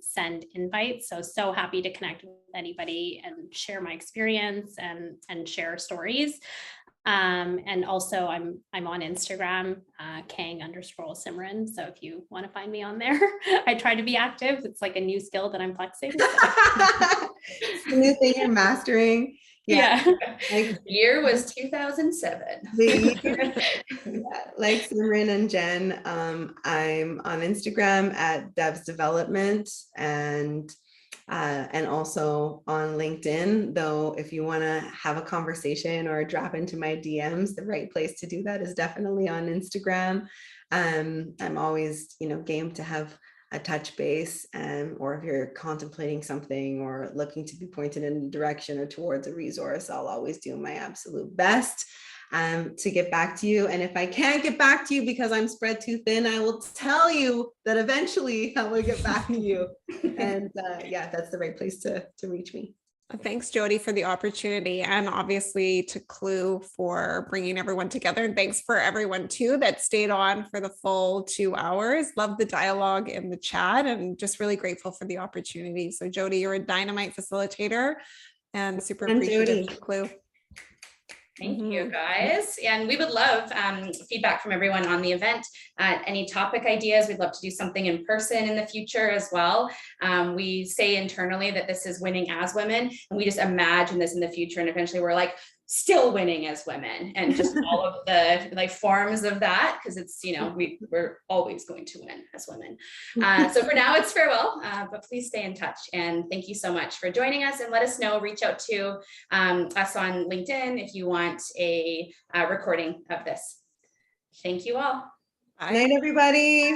send invites. So happy to connect with anybody and share my experience and share stories. And also I'm on Instagram, Kang_Simran. So if you want to find me on there, I try to be active. It's like a new skill that I'm flexing. So. It's the new thing you're mastering. Yeah. The year was 2007. Like Simran and Jen, I'm on Instagram at Dev's Development, and also on LinkedIn, though if you want to have a conversation or drop into my DMs, the right place to do that is definitely on Instagram. I'm always, game to have a touch base, or if you're contemplating something or looking to be pointed in a direction or towards a resource, I'll always do my absolute best to get back to you. And if I can't get back to you because I'm spread too thin, I will tell you that eventually I will get back to you. And yeah, that's the right place to reach me. Thanks, Jody, for the opportunity, and obviously to Klue for bringing everyone together. And thanks for everyone too that stayed on for the full 2 hours. Love the dialogue in the chat, and just really grateful for the opportunity. So Jody, you're a dynamite facilitator, and super appreciative to Klue. Thank you, guys. And we would love feedback from everyone on the event. Any topic ideas, we'd love to do something in person in the future as well. We say internally that this is winning as women, and we just imagine this in the future. And eventually we're like, still winning as women, and just all of the like forms of that, because it's, you know, we're always going to win as women. So for now it's farewell, but please stay in touch, and thank you so much for joining us, and let us know, reach out to us on LinkedIn if you want a recording of this. Thank you all. Good night, everybody.